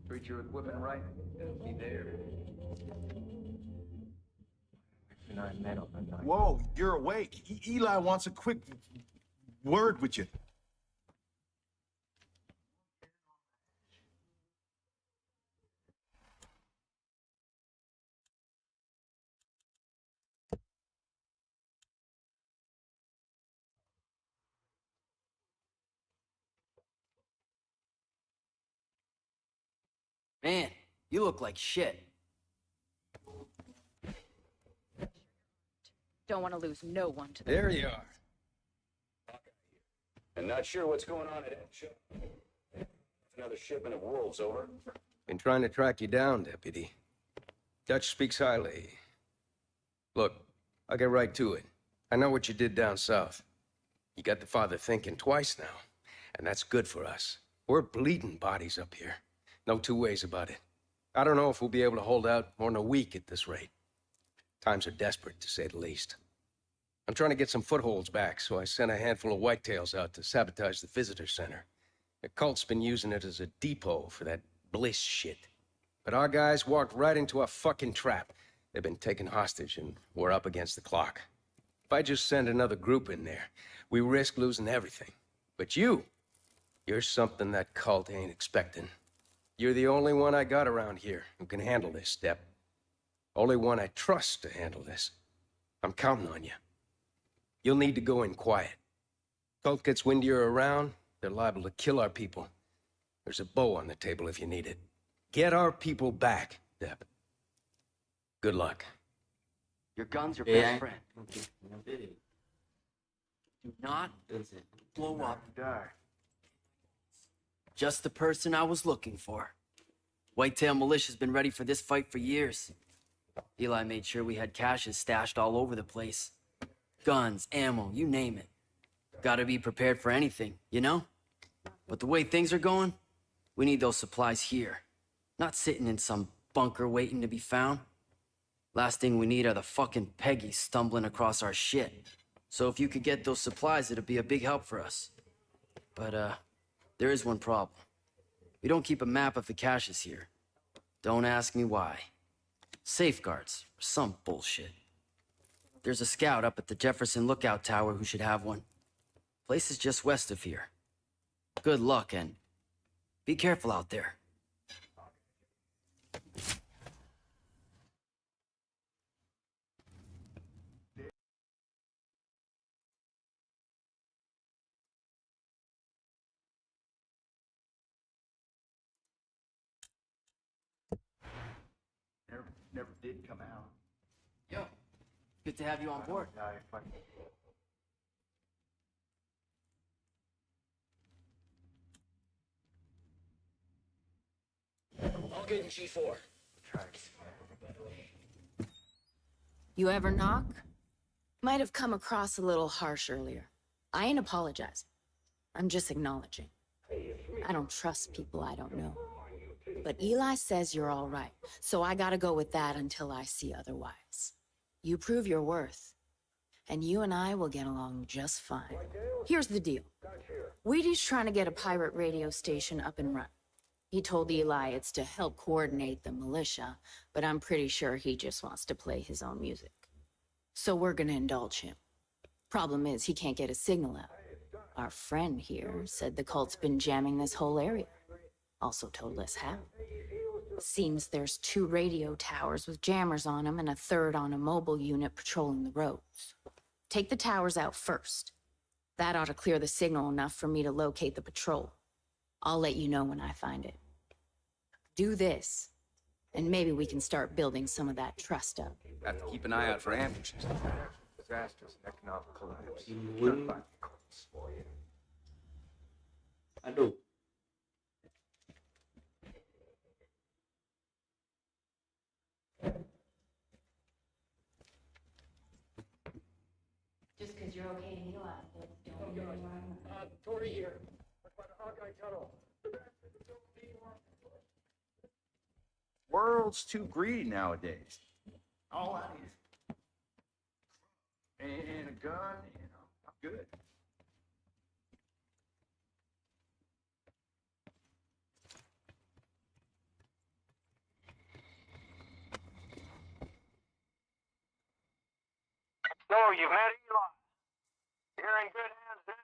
Treat your equipment right, it'll be there. And I met on the night. Whoa, you're awake. Eli wants a quick word with you. Man, you look like shit. Don't want to lose no one to the... There you are. And not sure what's going on at that ship. Another shipment of wolves, over. Been trying to track you down, Deputy. Dutch speaks highly. Look, I'll get right to it. I know what you did down south. You got the father thinking twice now, and that's good for us. We're bleeding bodies up here. No two ways about it. I don't know if we'll be able to hold out more than a week at this rate. Times are desperate, to say the least. I'm trying to get some footholds back, so I sent a handful of whitetails out to sabotage the visitor center. The cult's been using it as a depot for that bliss shit. But our guys walked right into a fucking trap. They've been taken hostage, and we're up against the clock. If I just send another group in there, we risk losing everything. But you're something that cult ain't expecting. You're the only one I got around here who can handle this, Step. Only one I trust to handle this. I'm counting on you. You'll need to go in quiet. Cult gets wind you're around, they're liable to kill our people. There's a bow on the table if you need it. Get our people back, Deb. Good luck. Your gun's your best friend. Do not blow up. Just the person I was looking for. Whitetail Militia's been ready for this fight for years. Eli made sure we had caches stashed all over the place. Guns, ammo, you name it. Gotta be prepared for anything, you know? But the way things are going, we need those supplies here. Not sitting in some bunker waiting to be found. Last thing we need are the fucking Peggies stumbling across our shit. So if you could get those supplies, it'd be a big help for us. But, there is one problem. We don't keep a map of the caches here. Don't ask me why. Safeguards, or some bullshit. There's a scout up at the Jefferson Lookout Tower who should have one. Place is just west of here. Good luck, and be careful out there. Never did come out. Yo, good to have you on board. I'll get in G4. You ever knock? Might have come across a little harsh earlier. I ain't apologizing. I'm just acknowledging. I don't trust people I don't know. But Eli says you're all right, so I gotta go with that until I see otherwise. You prove your worth, and you and I will get along just fine. Here's the deal. Wheaty's trying to get a pirate radio station up and running. He told Eli it's to help coordinate the militia, but I'm pretty sure he just wants to play his own music. So we're gonna indulge him. Problem is, he can't get a signal out. Our friend here said the cult's been jamming this whole area. Also told us how. Seems there's 2 radio towers with jammers on them and a 3rd on a mobile unit patrolling the roads. Take the towers out first. That ought to clear the signal enough for me to locate the patrol. I'll let you know when I find it. Do this, and maybe we can start building some of that trust up. Have to keep an eye out for ambushes. Disasters and economic collapse. Aduh. Just because you're okay to heal out, don't mean you are. Tori here. World's too greedy nowadays. All I need is and a gun, I'm good. No, you've met Eli. You're in good hands now.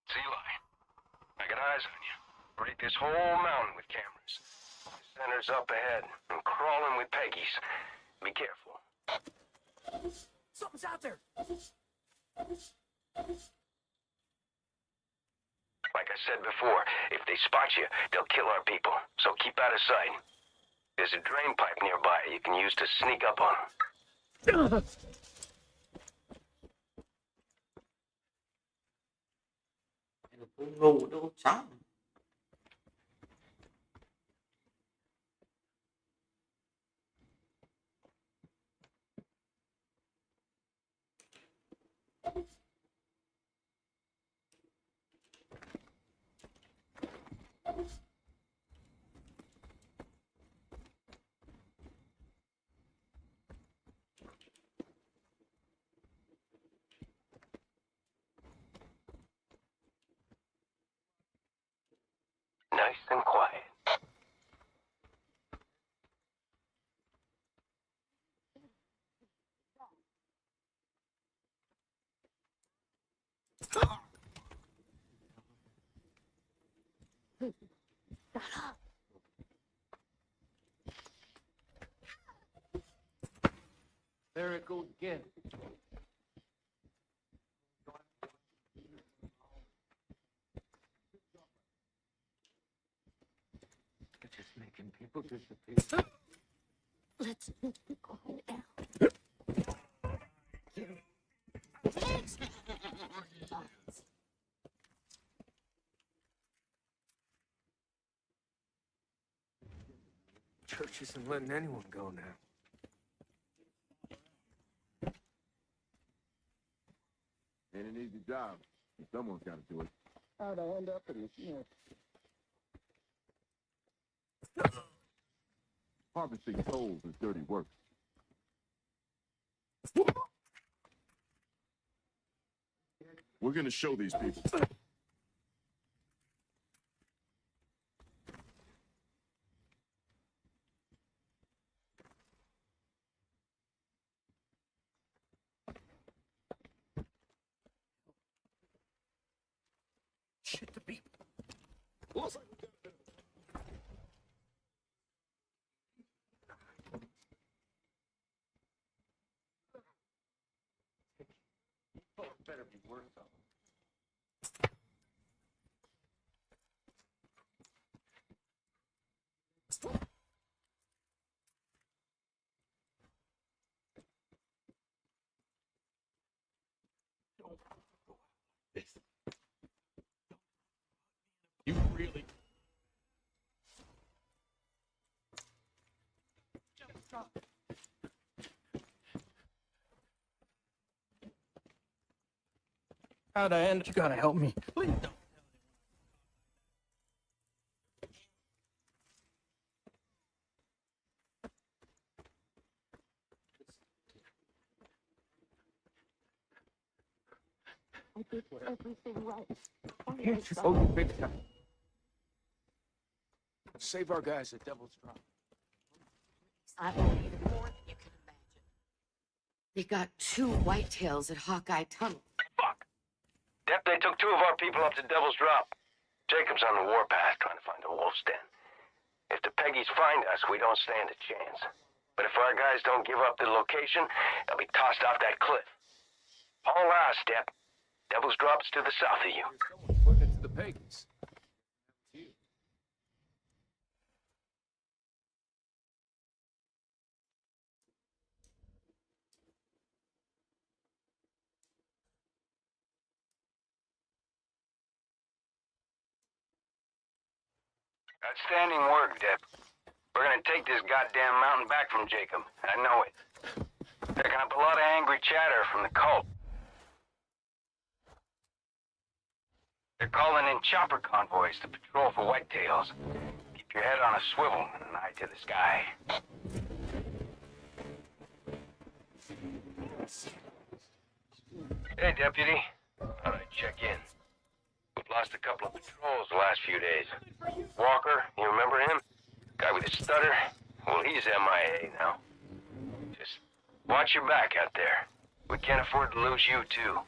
It's Eli. I got eyes on you. Break this whole mountain with cameras. Center's up ahead. I'm crawling with Peggy's. Be careful. Something's out there. Like I said before, if they spot you, they'll kill our people. So keep out of sight. There's a drain pipe nearby you can use to sneak up on them. Ngủ đâu sáng. Nice and quiet. There it goes again. They're just making people disappear. Let's quiet down. Church isn't letting anyone go now. Ain't an easy job. Someone's got to do it. How'd I end up in this? Harvesting souls is dirty work. We're gonna show these people. Shit to be. Better be worth something. You really. How'd I end? You gotta help me. Please don't. Can't you hold your big time? Save our guys at Devil's Drop. I owe even more than you can imagine. They got 2 whitetails at Hawkeye Tunnel. Fuck. Dep, they took 2 of our people up to Devil's Drop. Jacob's on the warpath trying to find a wolf's den. If the Peggies find us, we don't stand a chance. But if our guys don't give up the location, they'll be tossed off that cliff. All ours, Dep. Devil's Drop's to the south of you. Someone putting it to the pagans. You. Outstanding work, Dep. We're gonna take this goddamn mountain back from Jacob. I know it. Picking up a lot of angry chatter from the cult. They're calling in chopper convoys to patrol for whitetails. Keep your head on a swivel and an eye to the sky. Hey, Deputy. Thought I'd check in. We've lost a couple of patrols the last few days. Walker, you remember him? Guy with the stutter? Well, he's MIA now. Just watch your back out there. We can't afford to lose you, too.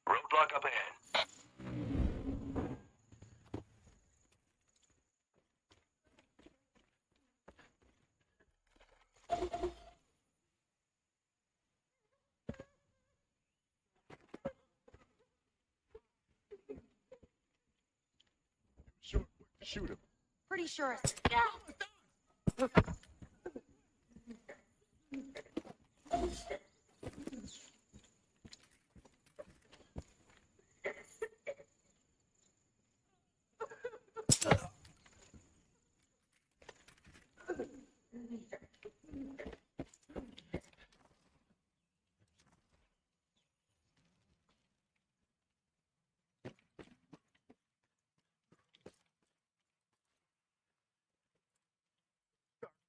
Roadblock up ahead. Shoot him. Pretty sure.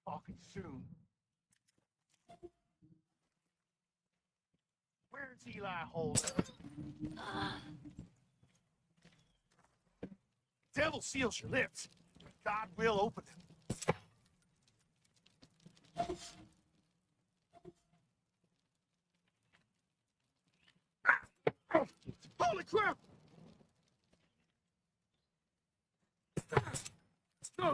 Talking soon. Where's Eli Holden? Devil seals your lips. God will open them. Holy crap! No, no!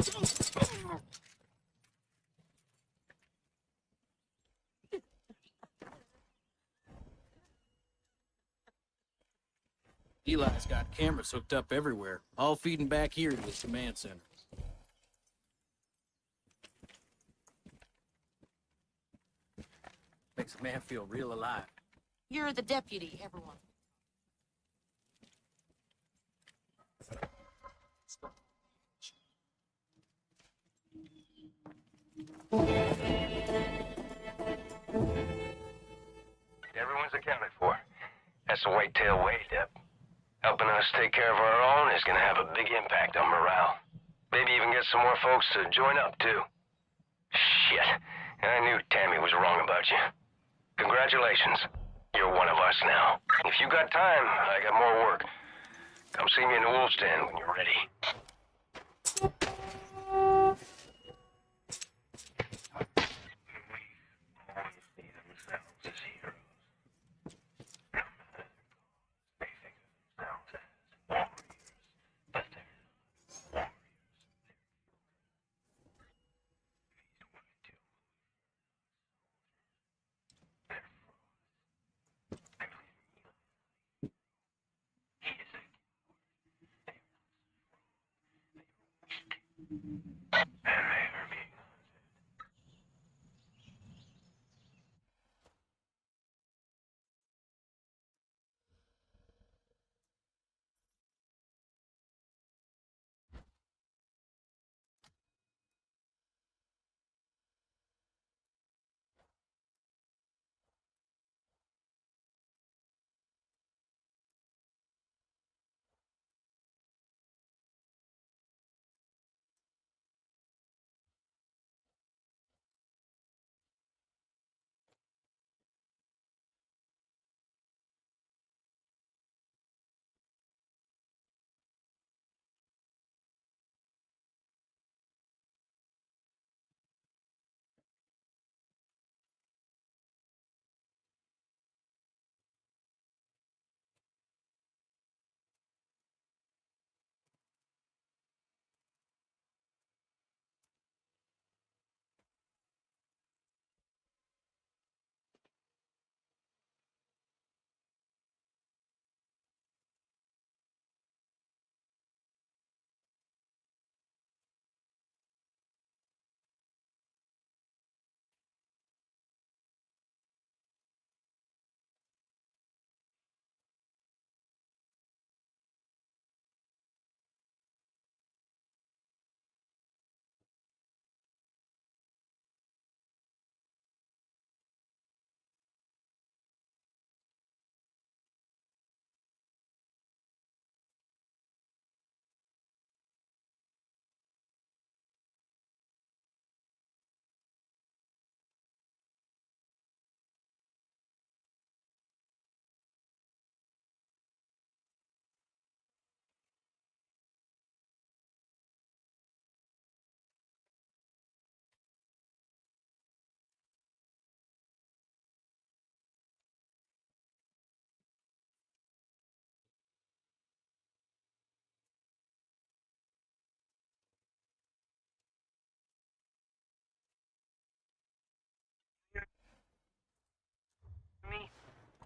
Eli's got cameras hooked up everywhere, all feeding back here to this command center. Makes a man feel real alive. You're the deputy, everyone. Everyone's accounted for. That's the whitetail way, Dep. Helping us take care of our own is gonna have a big impact on morale. Maybe even get some more folks to join up, too. Shit. I knew Tammy was wrong about you. Congratulations. You're one of us now. If you got time, I got more work. Come see me in the wolf's den when you're ready.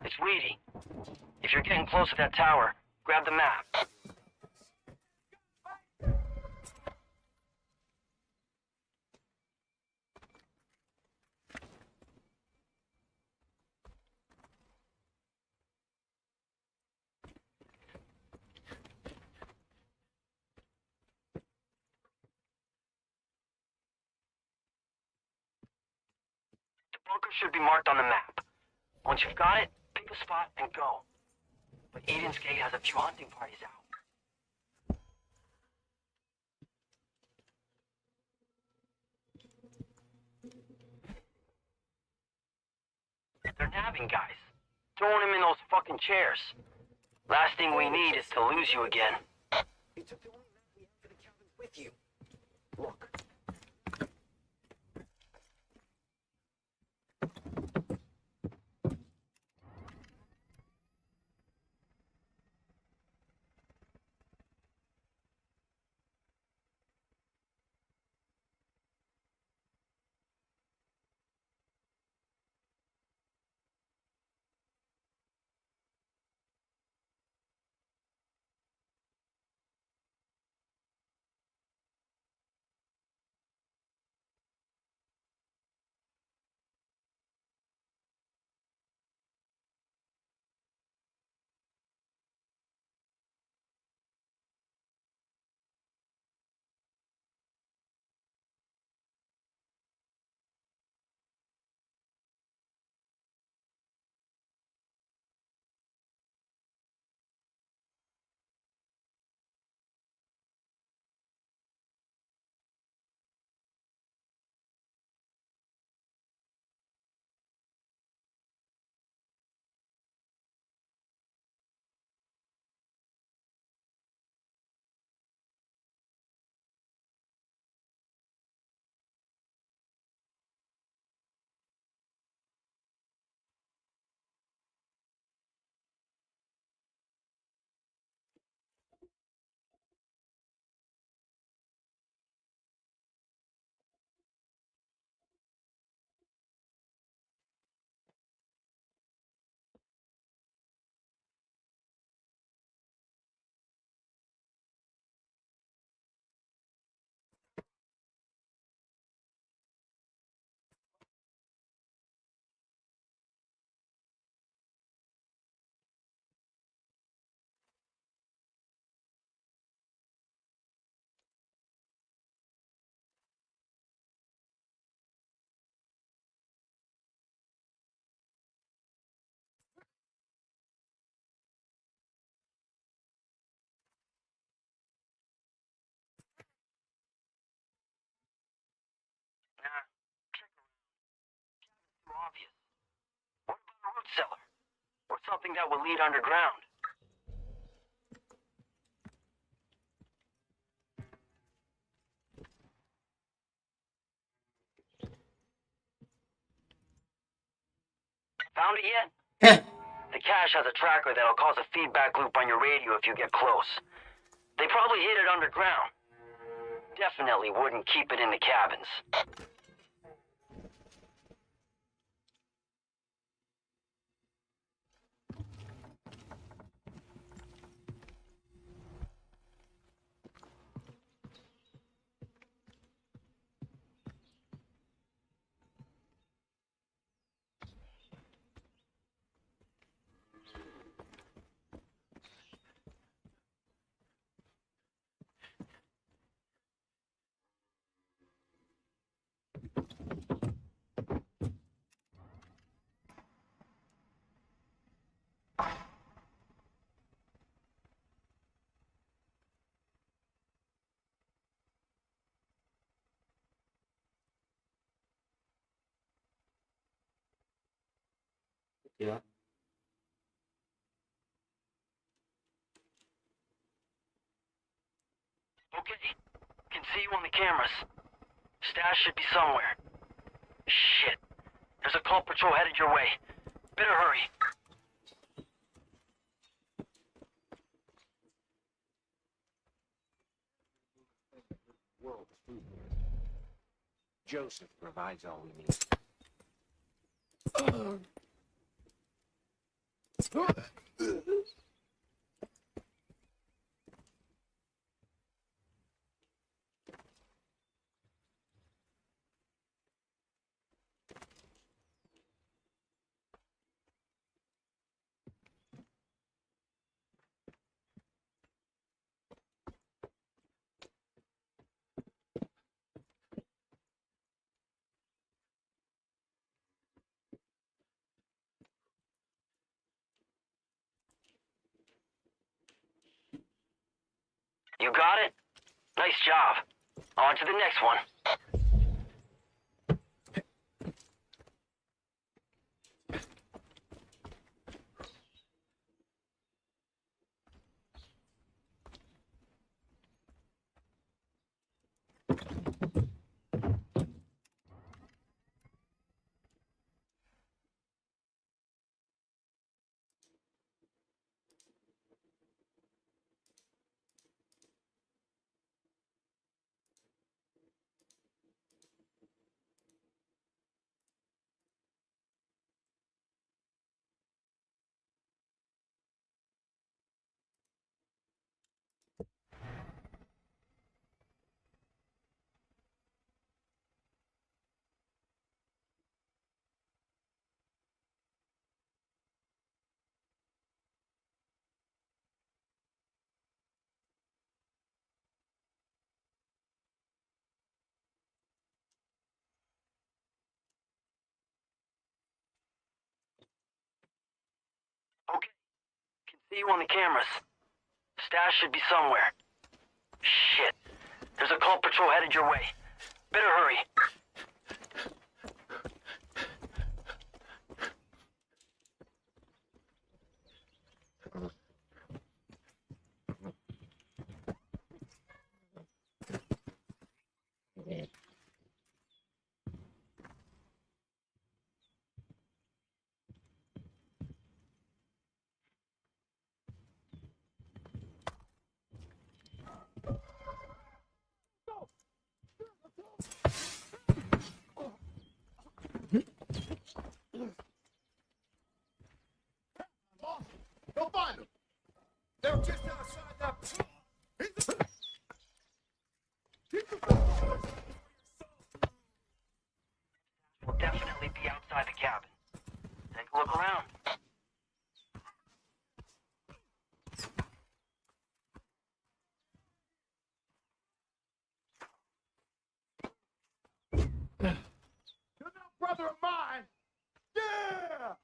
It's weedy. If you're getting close to that tower, grab the map. The bunker should be marked on the map. Once you've got it, pick a spot and go. But Eden's Gate has a few hunting parties out. They're nabbing guys. Throwing them in those fucking chairs. Last thing we need is to lose you again. You took the only map we have for the cabins with you. Look. Nah, check around. Too obvious. What about a root cellar? Or something that will lead underground? Found it yet? The cache has a tracker that'll cause a feedback loop on your radio if you get close. They probably hid it underground. Definitely wouldn't keep it in the cabins. Yeah. Okay. Can see you on the cameras. Stash should be somewhere. Shit. There's a call patrol headed your way. Better hurry. World is food here. Joseph provides all we need. You got it? Nice job. On to the next one. Okay. Can see you on the cameras. Stash should be somewhere. Shit. There's a cult patrol headed your way. Better hurry. Go find them. They're just outside that. We'll definitely be outside the cabin. Take a look around. You're no brother of mine. Yeah.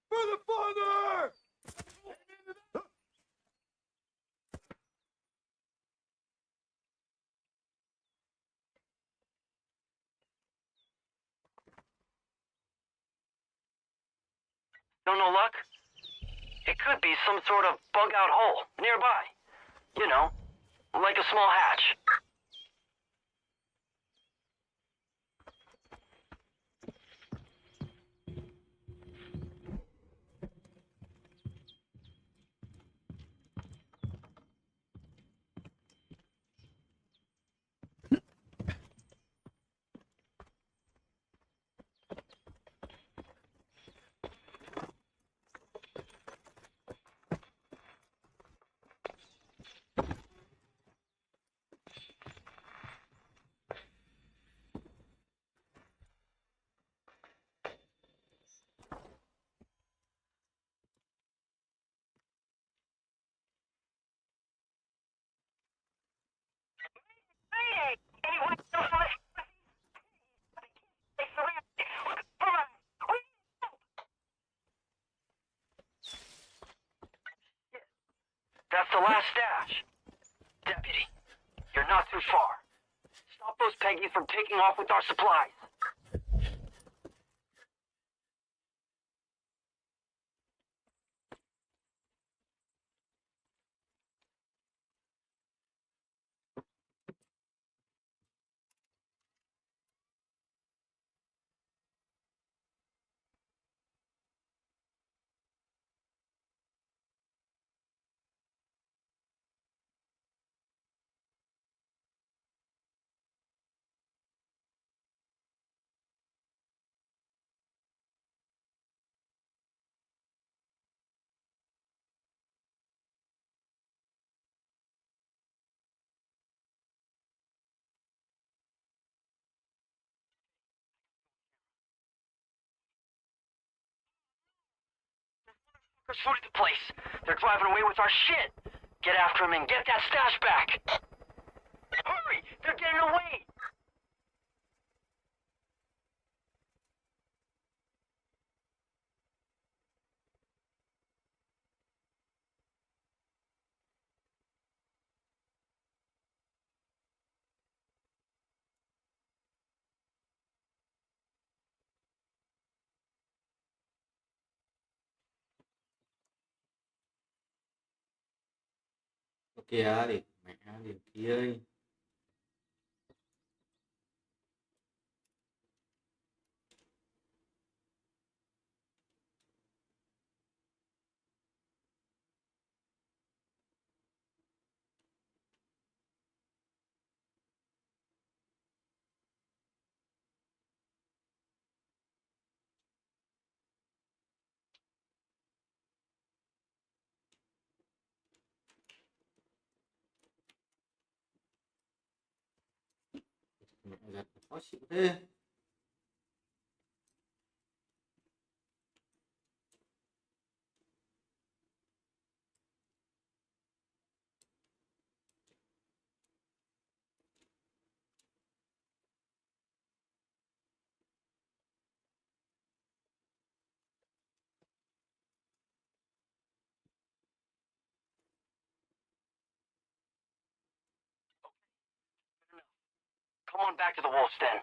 For the father. Still no luck? It could be some sort of bug-out hole nearby. You know, like a small hatch. That's the last stash. Deputy, you're not too far. Stop those Peggies from taking off with our supplies. Motherfuckers looted the place. They're driving away with our shit. Get after them and get that stash back. Hurry! They're getting away! Kìa thì mẹ điểm kia. Mẹ giật khó chịu thế. Come on back to the wolf's den.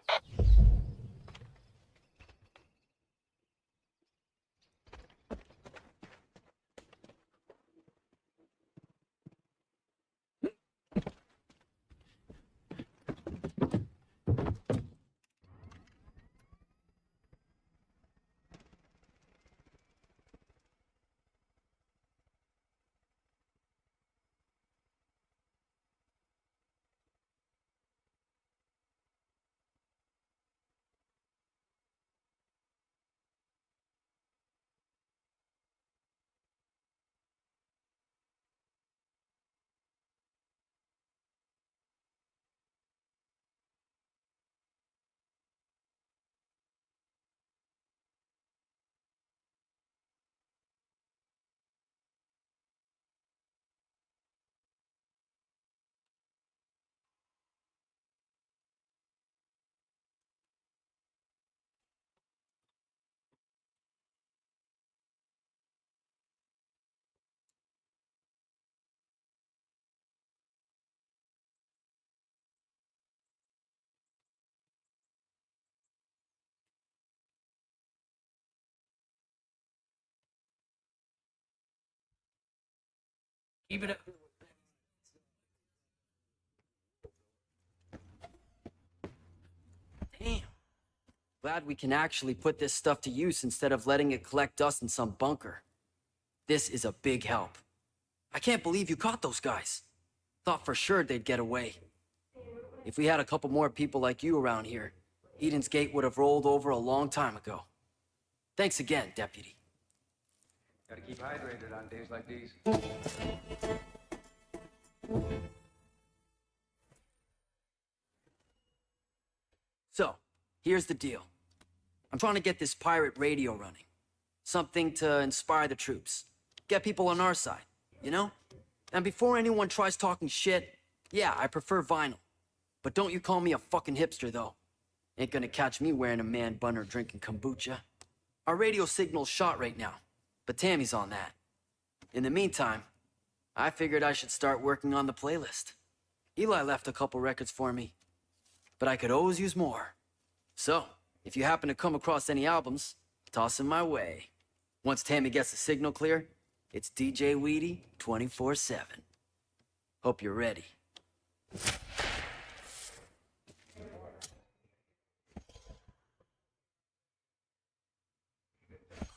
Keep it up. Damn. Glad we can actually put this stuff to use instead of letting it collect dust in some bunker. This is a big help. I can't believe you caught those guys. Thought for sure they'd get away. If we had a couple more people like you around here, Eden's Gate would have rolled over a long time ago. Thanks again, Deputy. Gotta keep hydrated on days like these. So, here's the deal. I'm trying to get this pirate radio running. Something to inspire the troops. Get people on our side, you know? And before anyone tries talking shit, yeah, I prefer vinyl. But don't you call me a fucking hipster, though. Ain't gonna catch me wearing a man bun or drinking kombucha. Our radio signal's shot right now, but Tammy's on that. In the meantime, I figured I should start working on the playlist. Eli left a couple records for me, but I could always use more. So, if you happen to come across any albums, toss them my way. Once Tammy gets the signal clear, it's DJ Weedy 24/7. Hope you're ready.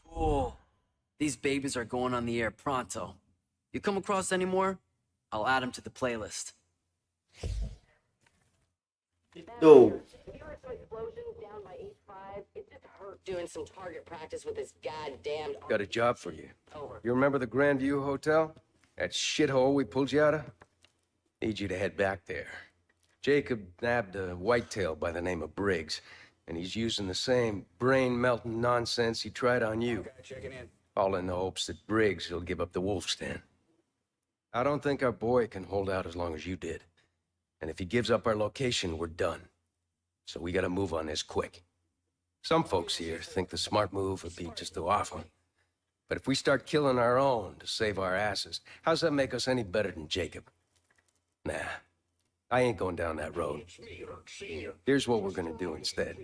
Cool. These babies are going on the air pronto. You come across any more, I'll add them to the playlist. Đồ. Explosions down by H5. It just hurt doing some target practice with this goddamn. Got a job for you. Over. You remember the Grandview Hotel? That shithole we pulled you out of? Need you to head back there. Jacob nabbed a whitetail by the name of Briggs, and he's using the same brain-melting nonsense he tried on you. Checking in. all in the hopes that Briggs will give up the wolf stand. I don't think our boy can hold out as long as you did. And if he gives up our location, we're done. So we gotta move on this quick. Some folks here think the smart move would be just to off him. But if we start killing our own to save our asses, how's that make us any better than Jacob? Nah, I ain't going down that road. Here's what we're gonna do instead.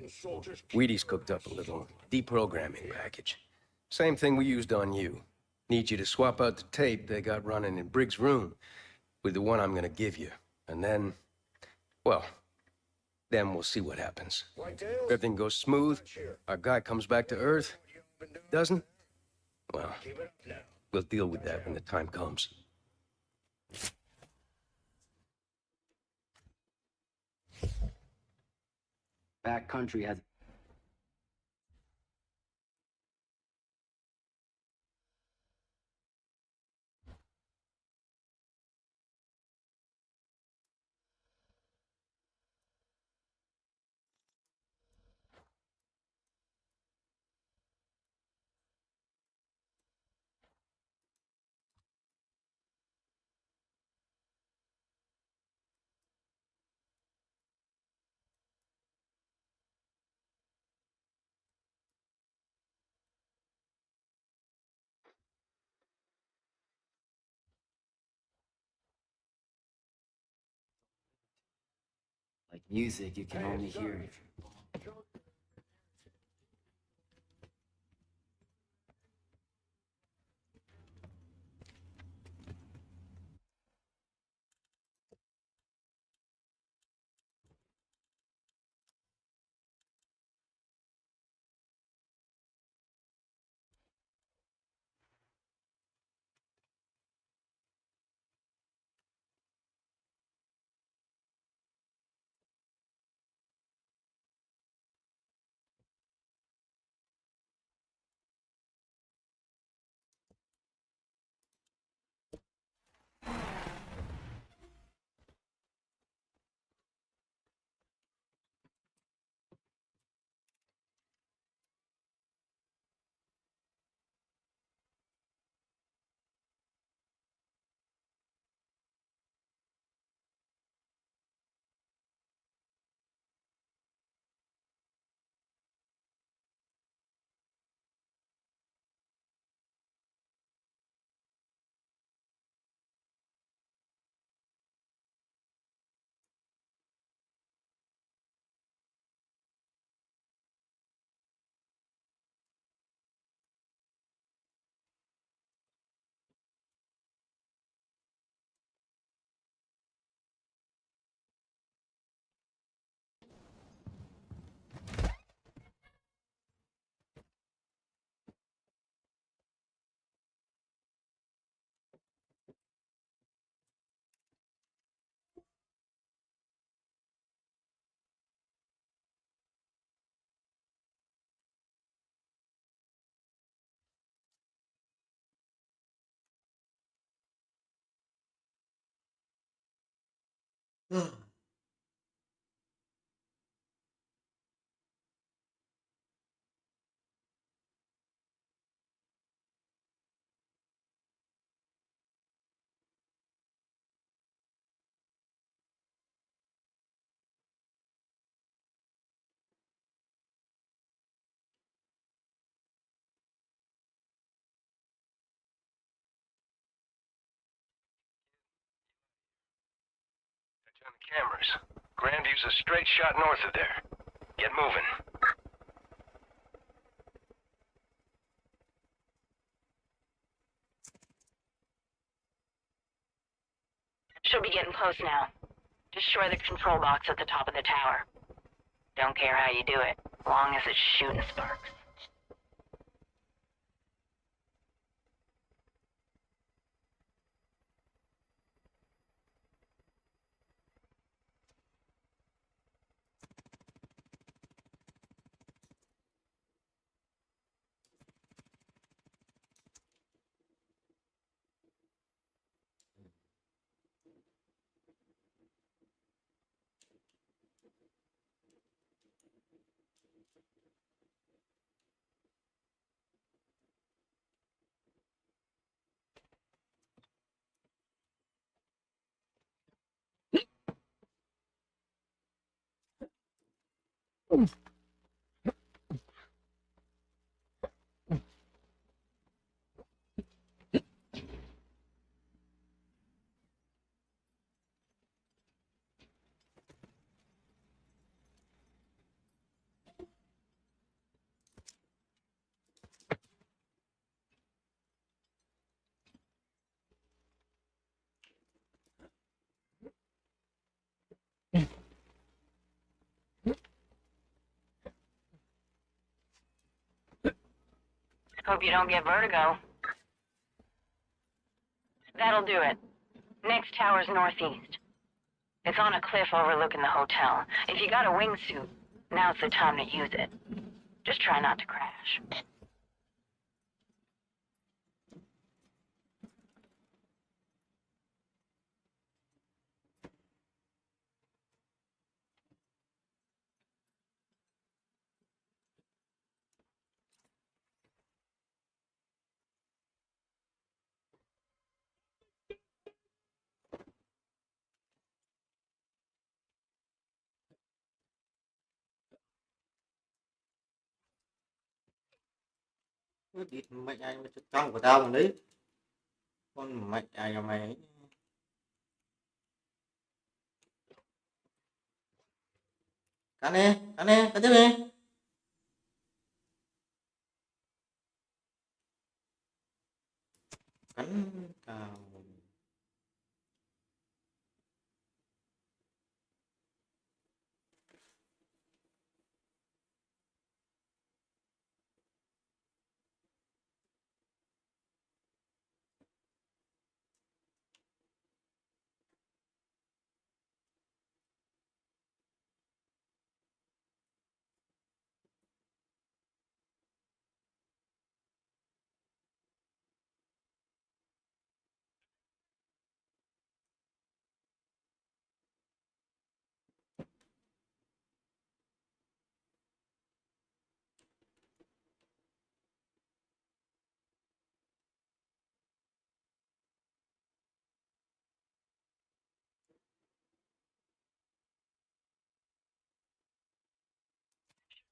Wheaty's cooked up a little deprogramming package. Same thing we used on you. Need you to swap out the tape they got running in Briggs' room with the one I'm gonna give you. And then, well, then we'll see what happens. If everything goes smooth, our guy comes back to Earth. Doesn't? Well, we'll deal with that when the time comes. Back country has like music you can only hear. On the cameras. Grandview's a straight shot north of there. Get moving. She'll be getting close now. Destroy the control box at the top of the tower. Don't care how you do it, as long as it's shooting sparks. Hope you don't get vertigo. That'll do it. Next tower's northeast. It's on a cliff overlooking the hotel. If you got a wingsuit, now's the time to use it. Just try not to crash. Cái địt mẹ anh mà trong của tao mà đấy. Con mẹ nhà mày ấy. Cắn tiếp đi. Cắn cào.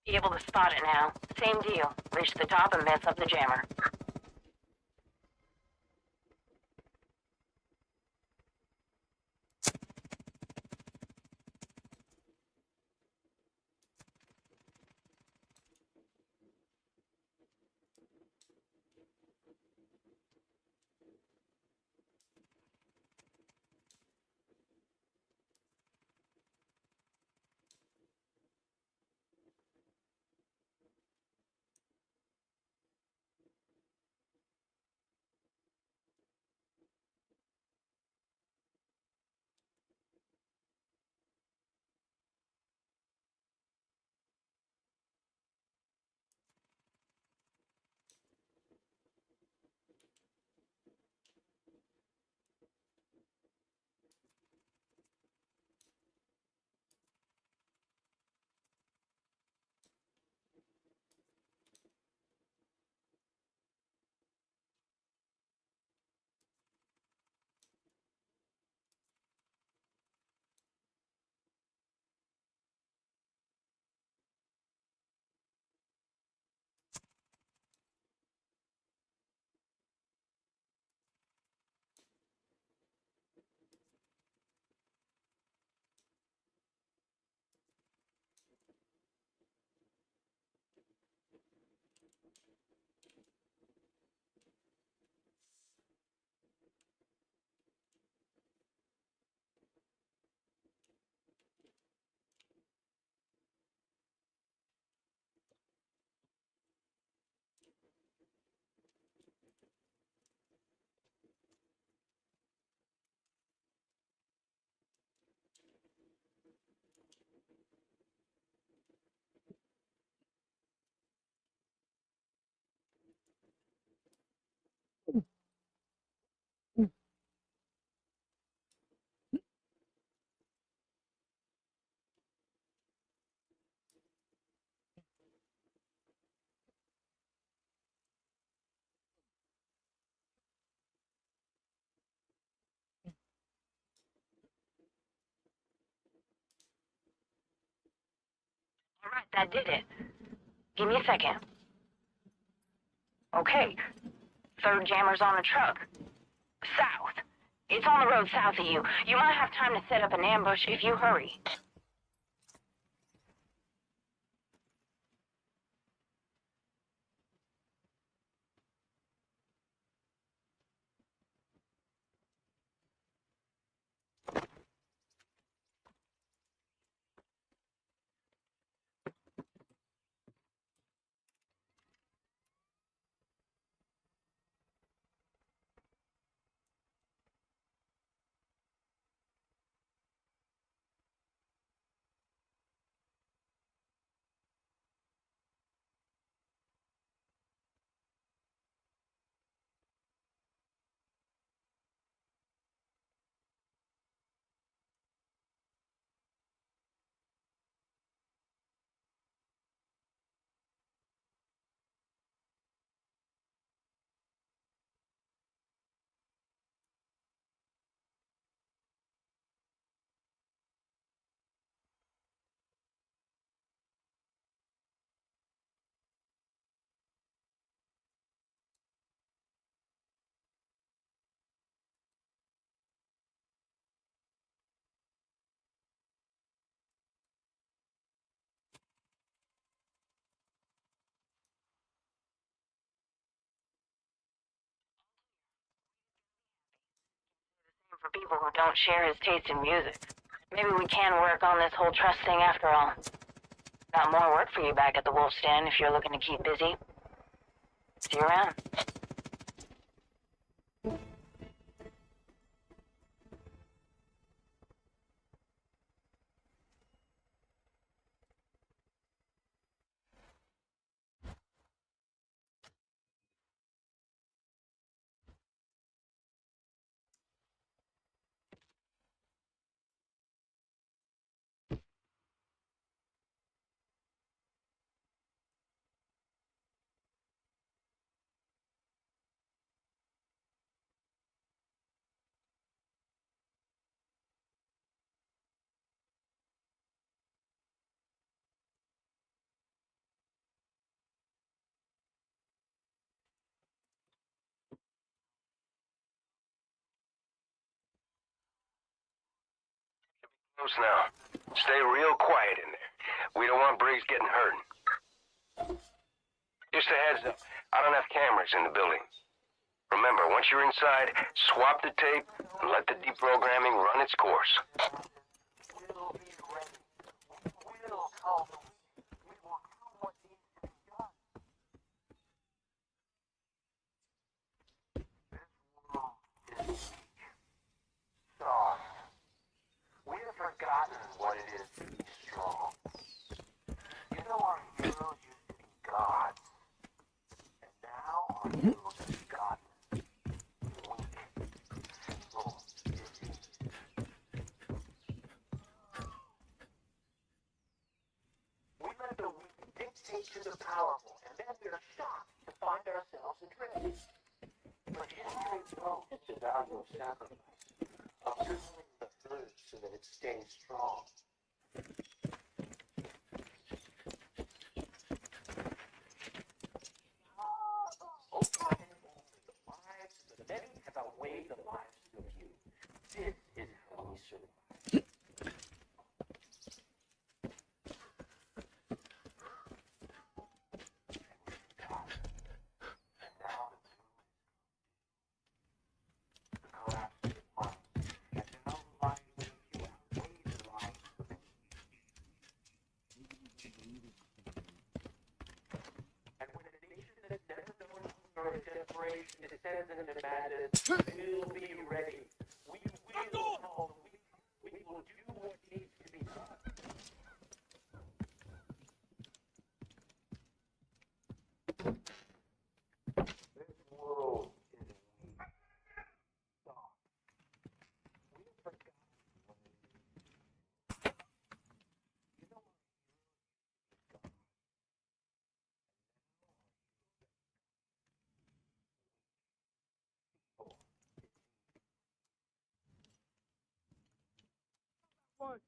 Be able to spot it now. Same deal. Reach the top and mess up the jammer. That did it. Give me a second. Okay. Third jammer's on the truck. South. It's on the road south of you. You might have time to set up an ambush if you hurry. For people who don't share his taste in music. Maybe we can work on this whole trust thing after all. Got more work for you back at the Wolf Stand if you're looking to keep busy. See you around. Close now. Stay real quiet in there. We don't want Briggs getting hurt. Just a heads up, I don't have cameras in the building. Remember, once you're inside, swap the tape and let the deprogramming run its course. We have forgotten what it is to be strong. You know, our heroes used to be gods. And now our heroes have gotten weak, feeble, diseased. We let the weak dictate to the powerful, and then we are shocked to find ourselves adrift. But history knows the value of sacrifice, of killing the herd so that it stays strong. Overcoming only the lives of the many has outweighed the lives of you. This is how we survive. And now the tomb is the collapse of one. And to know the lives of you outweigh the lives of many. And when a nation that's never known hunger or desperation descends into madness, we'll be ready. We will call the weak. We will do what needs to be done. This world is weak. Soft. We have forgotten what it is. You know what?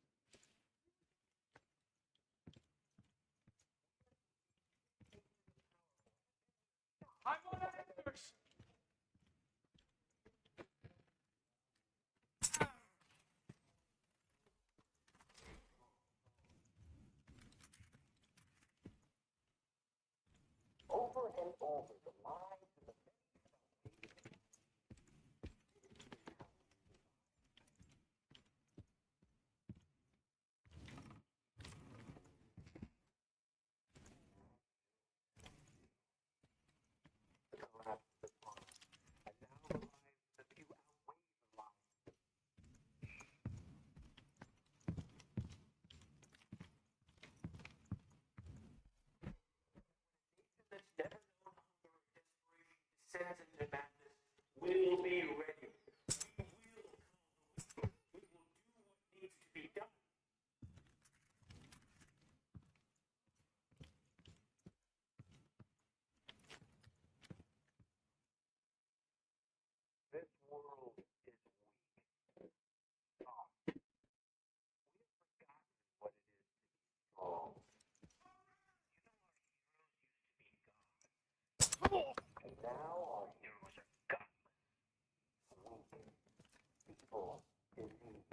descend into madness, we will be ready. We will do what needs to be done. This world is weak. Soft. We have forgotten what it is to be strong. And now our heroes are gutless, weak, people in need.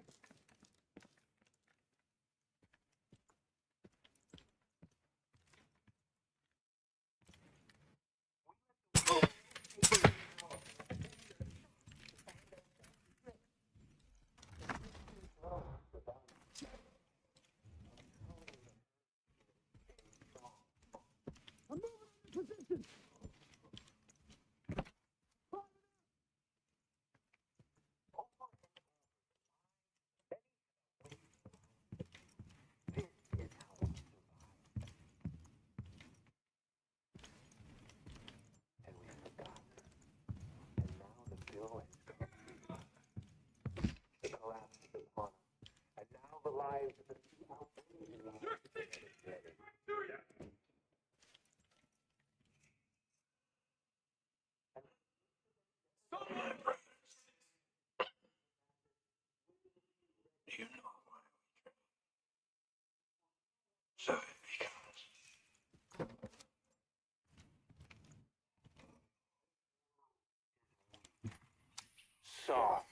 And we have forgotten. And now the bill has come. The collapse is upon us. And now the lives of the few outweigh the lives of the many. You know why we train. So it becomes. Soft.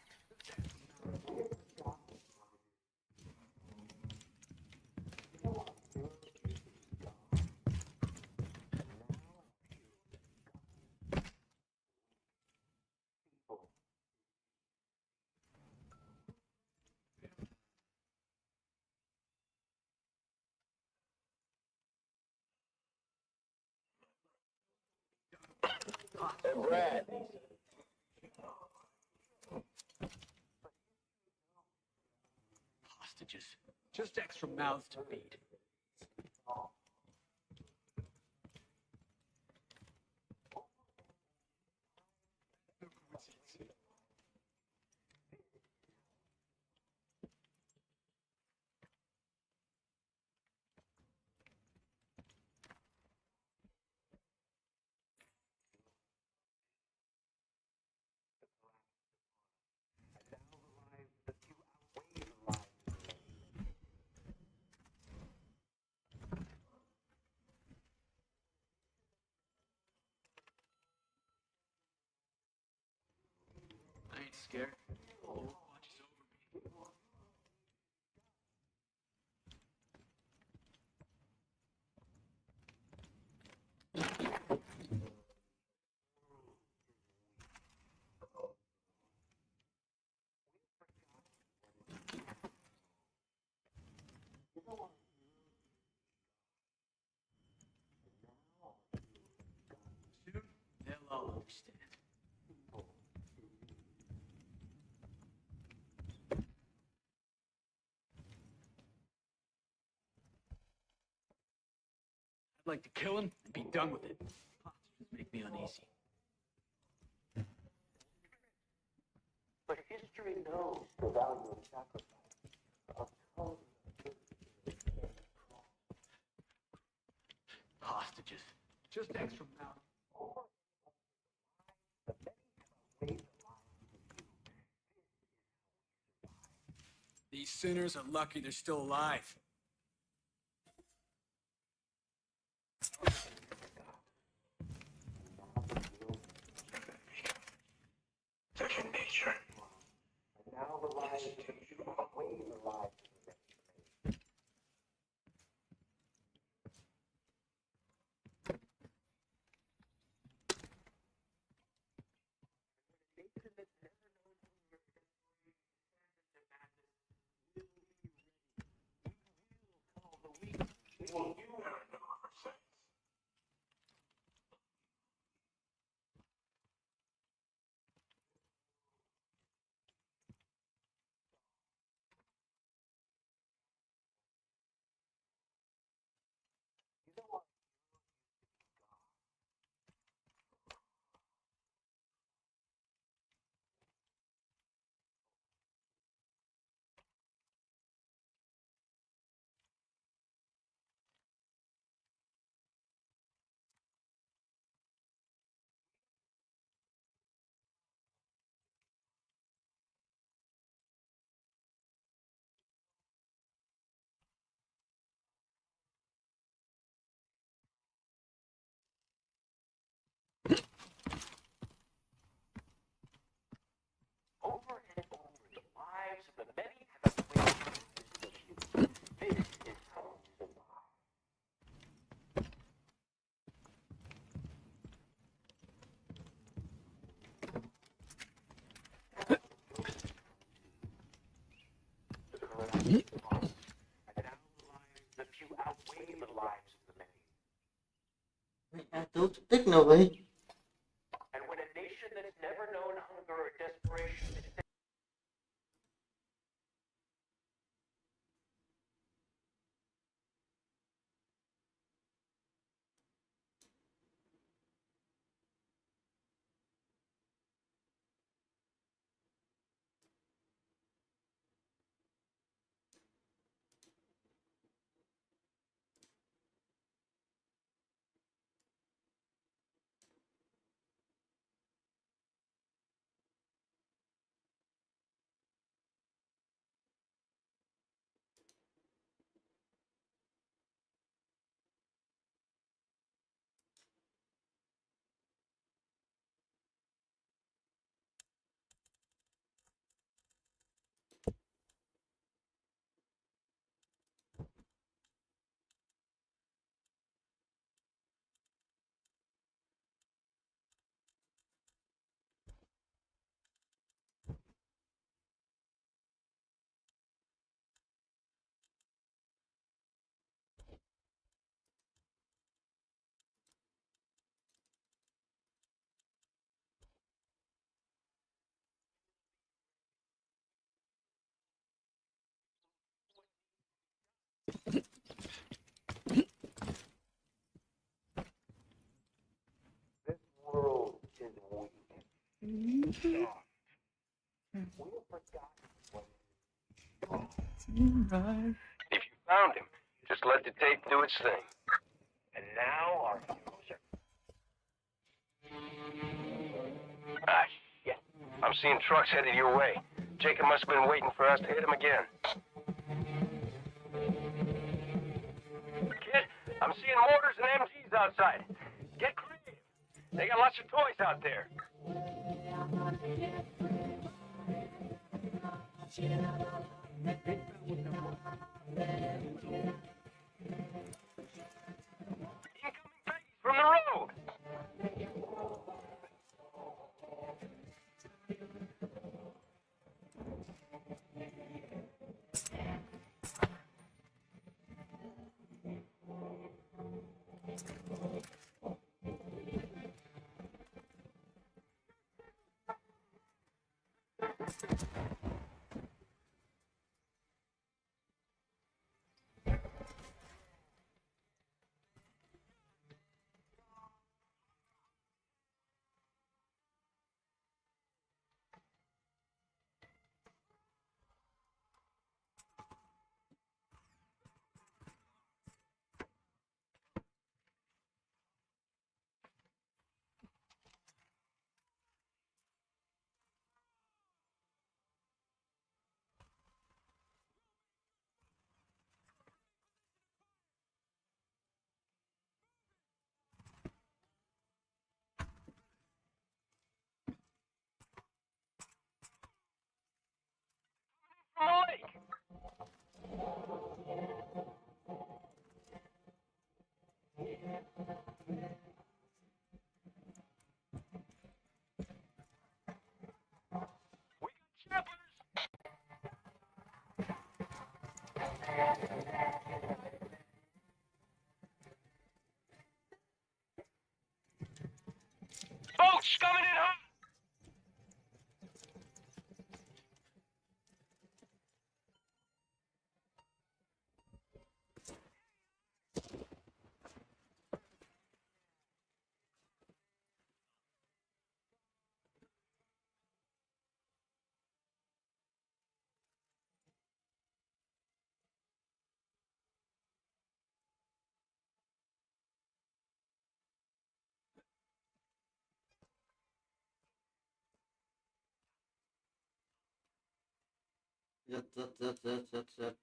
Brad. Hostages. Just extra mouths to feed. I ain't scared. Watches over me. Soon they'll all understand. I'd like to kill him and be done with it. Hostages make me uneasy. But history knows the value of sacrifice, of total Hostages. Just extra mouth. These sinners are lucky they're still alive. Second nature. And now the lives of the few outweigh the lives of the many. A nation that's never known hunger and desperation descends into madness will be ready. We will call the weak. We will do There are no oversights. Đâu tích nào vậy? And when a nation that's never known hunger or desperation is this world is weak. Soft. We have forgotten what If you found him, just let the tape do its thing. and now our heroes are Ah, shit. I'm seeing trucks headed your way. Jacob must have been waiting for us to hit him again. Kid, I'm seeing mortars and MGs outside. Get creative. They got lots of toys out there. Incoming Peggies from the road. From the lake. We got chappers. Boats coming in hot. Giật.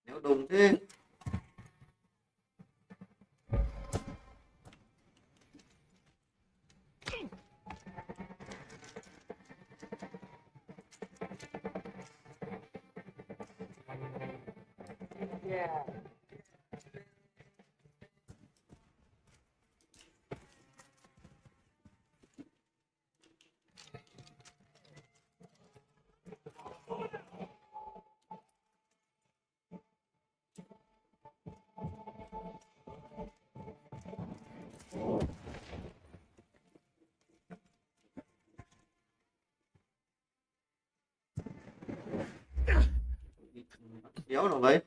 Nếu đúng thế. Kéo nào vậy?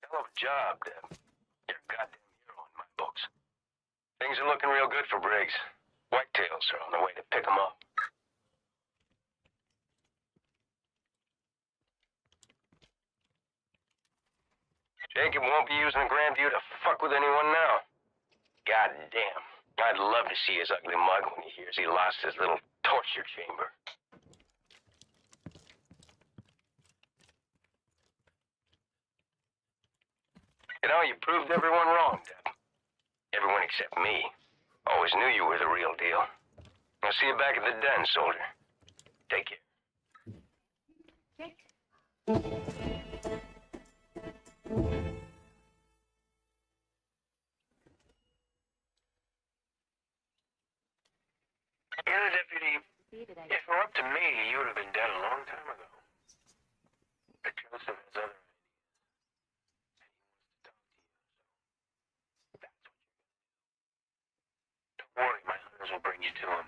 Hell of a job, Deb. You're a goddamn hero in my books. Things are looking real good for Briggs. Whitetails are on the way to pick him up. Jacob won't be using the Grandview to fuck with anyone now. God damn. I'd love to see his ugly mug when he hears he lost his little torture chamber. You know, you proved everyone wrong, Deb. Everyone except me. Always knew you were the real deal. I'll see you back at the den, soldier. Take care. You know, Deputy, if it were up to me, you would have been dead a long time ago. But Joseph has other Don't worry, my hunters will bring you to him.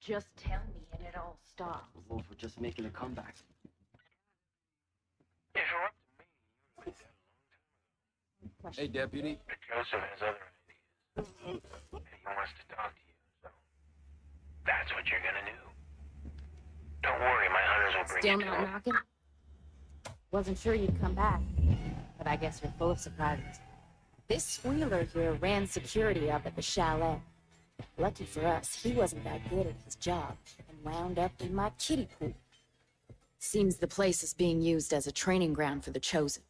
Just tell me and it all stops. The wolves were just making a comeback. If it were up to me, you would have been dead a long time ago. Hey, deputy. But Joseph has other ideas. And he wants to talk to you, so that's what you're gonna do. Don't worry, my hunters will bring Still you to not him. knocking? Wasn't sure you'd come back, but I guess you're full of surprises. This squealer here ran security up at the chalet. Lucky for us, he wasn't that good at his job and wound up in my kiddie pool. Seems the place is being used as a training ground for the Chosen.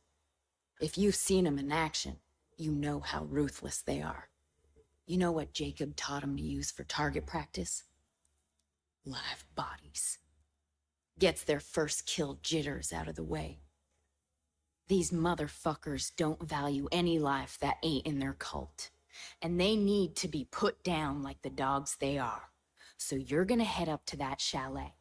If you've seen them in action, you know how ruthless they are. You know what Jacob taught him to use for target practice? Live bodies. Gets their first kill jitters out of the way. These motherfuckers don't value any life that ain't in their cult. And they need to be put down like the dogs they are. So you're gonna head up to that chalet.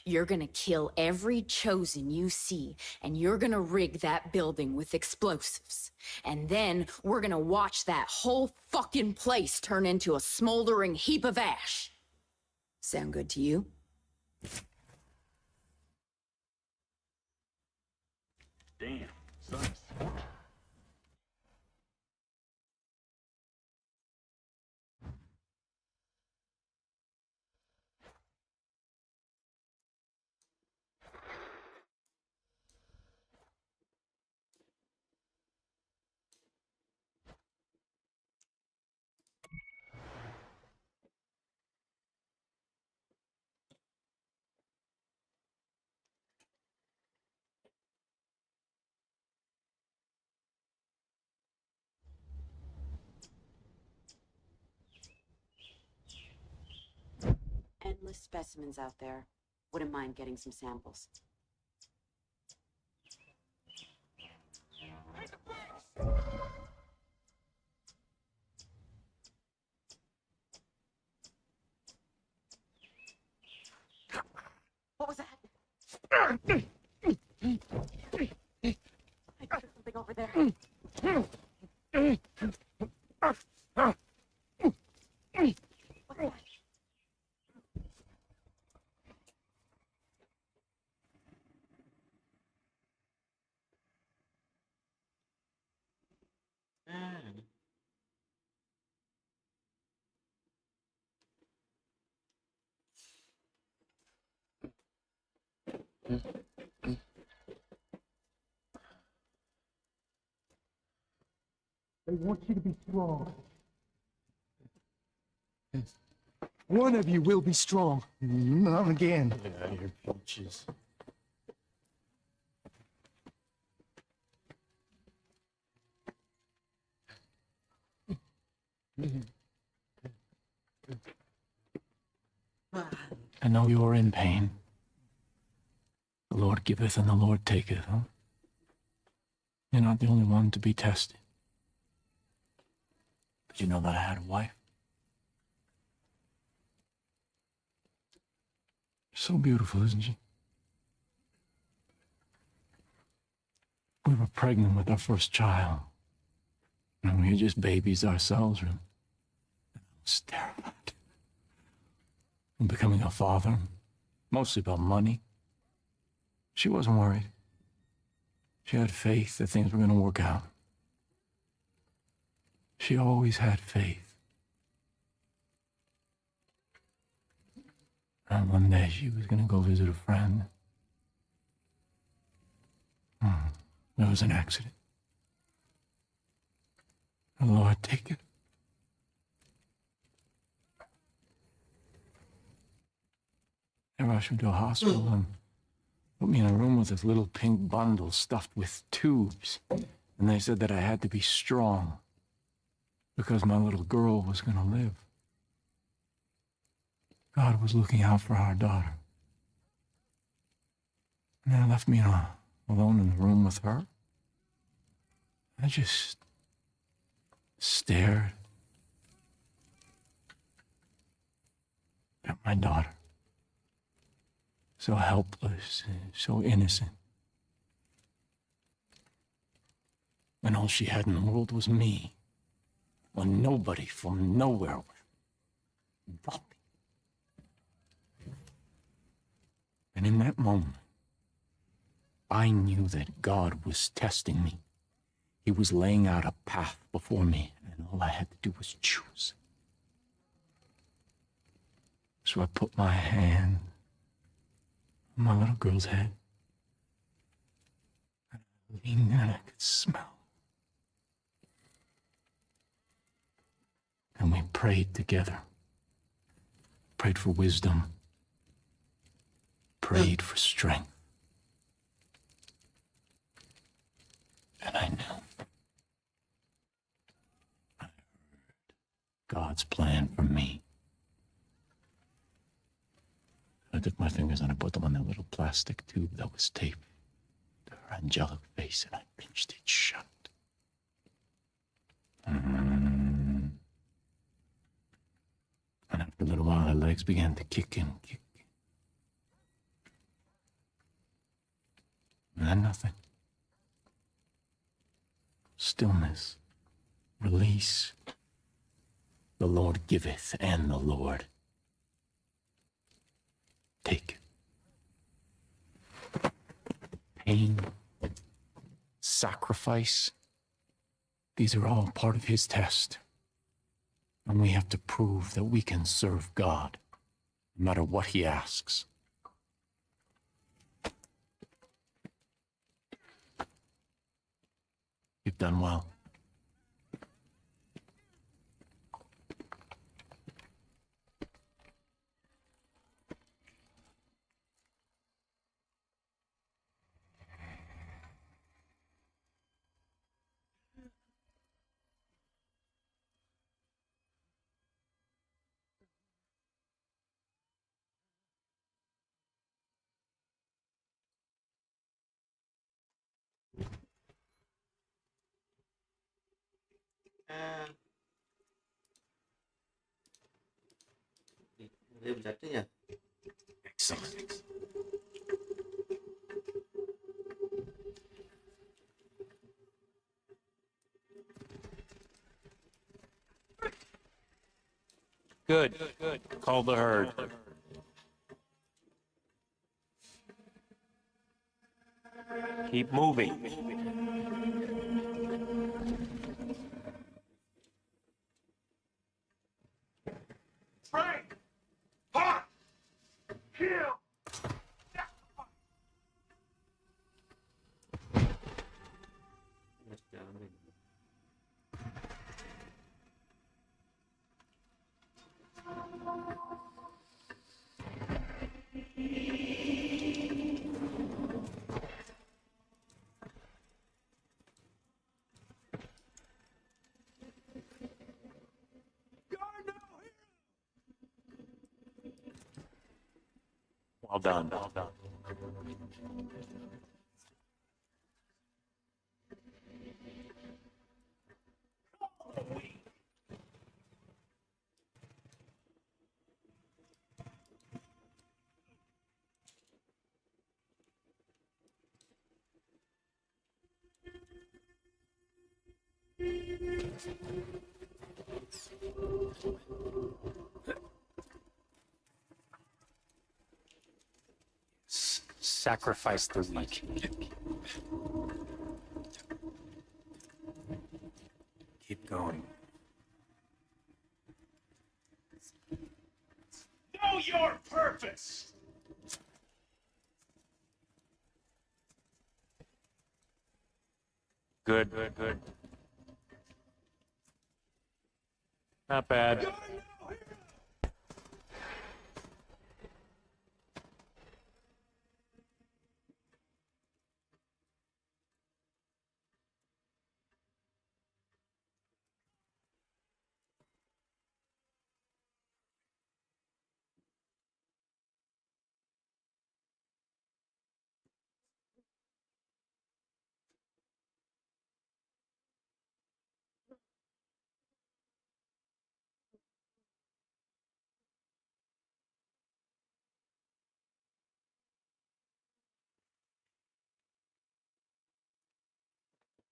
You're gonna kill every Chosen you see, and you're gonna rig that building with explosives. And then we're gonna watch that whole fucking place turn into a smoldering heap of ash. Sound good to you? Damn, son. Endless specimens out there. Wouldn't mind getting some samples. What was that? I heard something over there. What's that? They want you to be strong. One of you will be strong. Not again. Yeah, your peaches. I know you are in pain. The Lord giveth and the Lord taketh, huh? You're not the only one to be tested. But you know that I had a wife? So beautiful, isn't she? We were pregnant with our first child. And we were just babies ourselves, really. I was terrified. And becoming a father, mostly about money. She wasn't worried. She had faith that things were going to work out. She always had faith. And one day she was going to go visit a friend. There was an accident. The Lord take it. They rushed me to a hospital and put me in a room with this little pink bundle stuffed with tubes. And they said that I had to be strong because my little girl was going to live. God was looking out for our daughter. And they left me alone in the room with her. I just stared at my daughter. So helpless, so innocent. And all she had in the world was me. When nobody from nowhere nothing. And in that moment, I knew that God was testing me. He was laying out a path before me, and all I had to do was choose. So I put my hand on my little girl's head, and I leaned in and I could smell. And we prayed together. Prayed for wisdom. Prayed for strength. And I knew. I heard God's plan for me. I took my fingers and I put them on that little plastic tube that was taped to her angelic face, and I pinched it shut. And after a little while, her legs began to kick and kick. And then nothing. Stillness. Release. The Lord giveth, and the Lord taketh. Pain, sacrifice, these are all part of his test. And we have to prove that we can serve God, no matter what he asks. You've done well. À, Liêm giật chứ nhỉ? Excellent. Good. Call the herd. Keep moving. Frank! Hot! Kill! Let's go. Well done. Well done. Sacrifice the weak. Keep going. Know your purpose! Good. Not bad.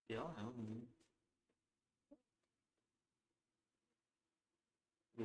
Kéo hả? Ừ.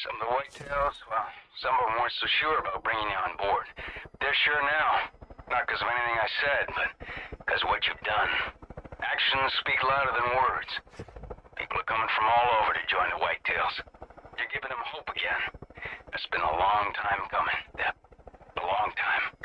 Some of the whitetails, well, some of them weren't so sure about bringing you on board. They're sure now. Not because of anything I said, but because of what you've done. Actions speak louder than words. People are coming from all over to join the whitetails. You're giving them hope again. It's been a long time coming, Deb. A long time.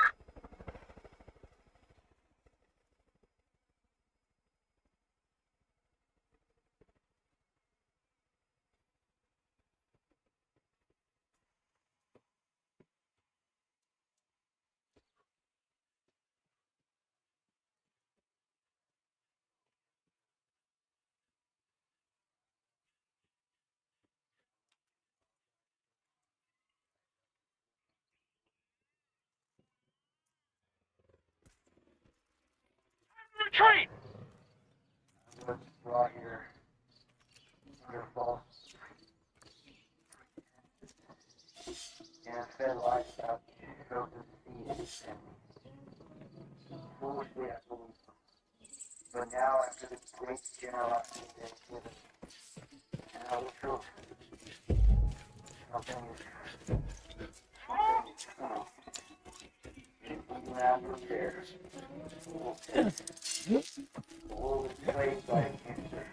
Retreat! What's brought here? Your fault. And fed livestock go to seed and foolishly I believe. But now after the great generosity that is given, and I will show something is true. Even after repairs, the world is plagued by cancer.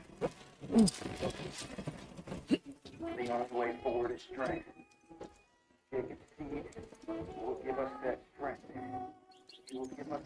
The only way forward is strength. Jacob's seed will give us that strength. He will give us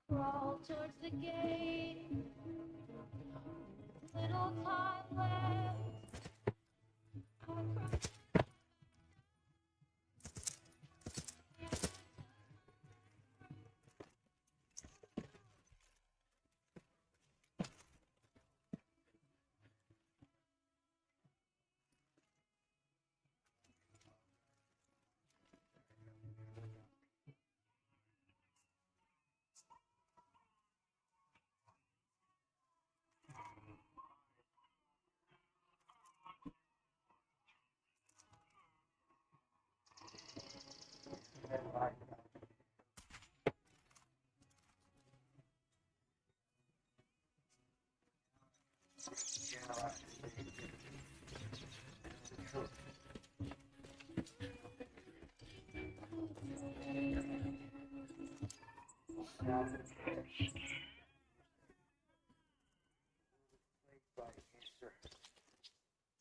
Crawl towards the gate. Little time left.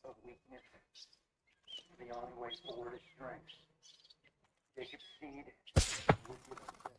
Of weakness. The only way forward is strength. Jacob's seed will give us that.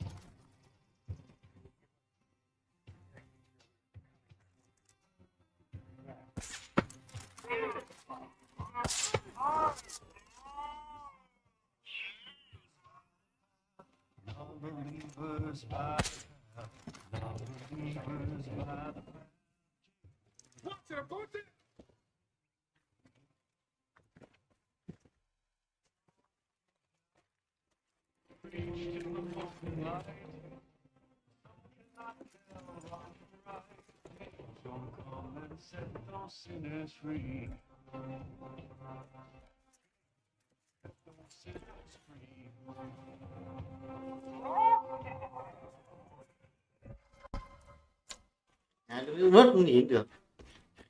Nhà nó rớt cũng nhìn được.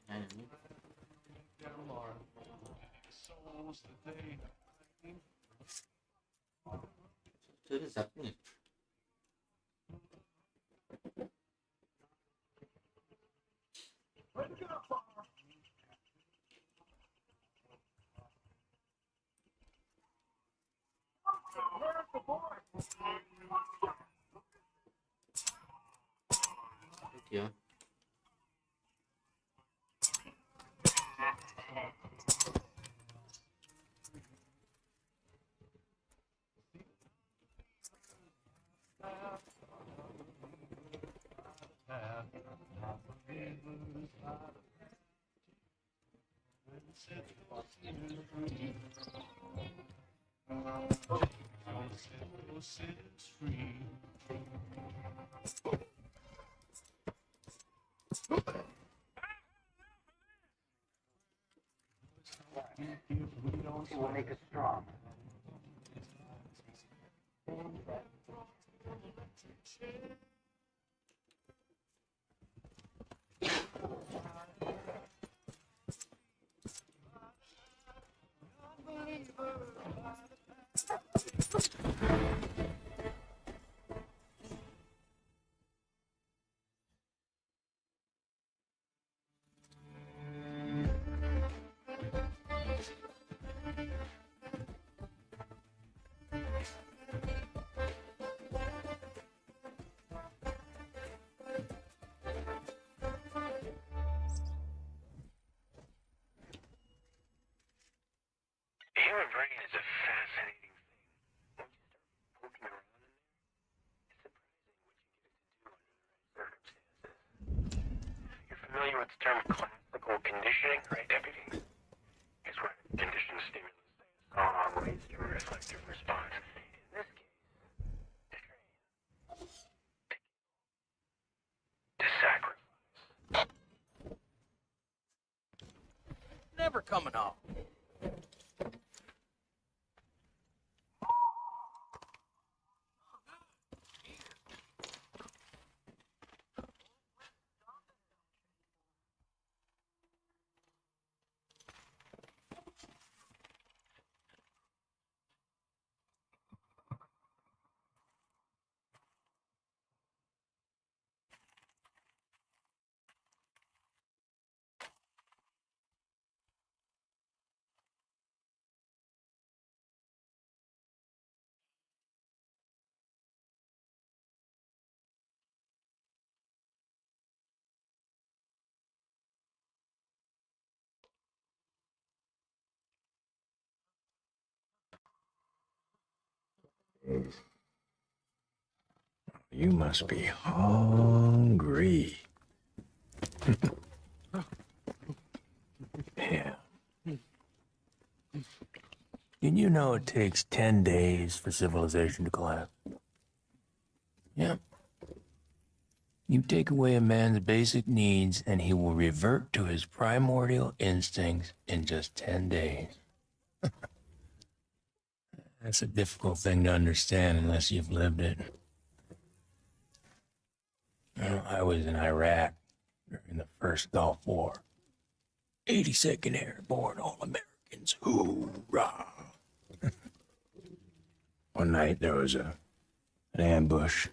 Nhà này chơi cái giật nhỉ. Kìa. It will make us strong. Human brain is a fascinating thing. Once you start poking around in there, it's surprising what you get to do under the right circumstances. You're familiar with the term classical conditioning, right, Deputy? It's where conditioned stimulus leads to a reflective response. In this case, to sacrifice. Never coming off. You must be hungry. Yeah. Did you know it takes 10 days for civilization to collapse? Yep. You take away a man's basic needs and he will revert to his primordial instincts in just 10 days. That's a difficult thing to understand unless you've lived it. I was in Iraq during the first Gulf War. 82nd Airborne All-Americans, hoorah! One night there was an ambush.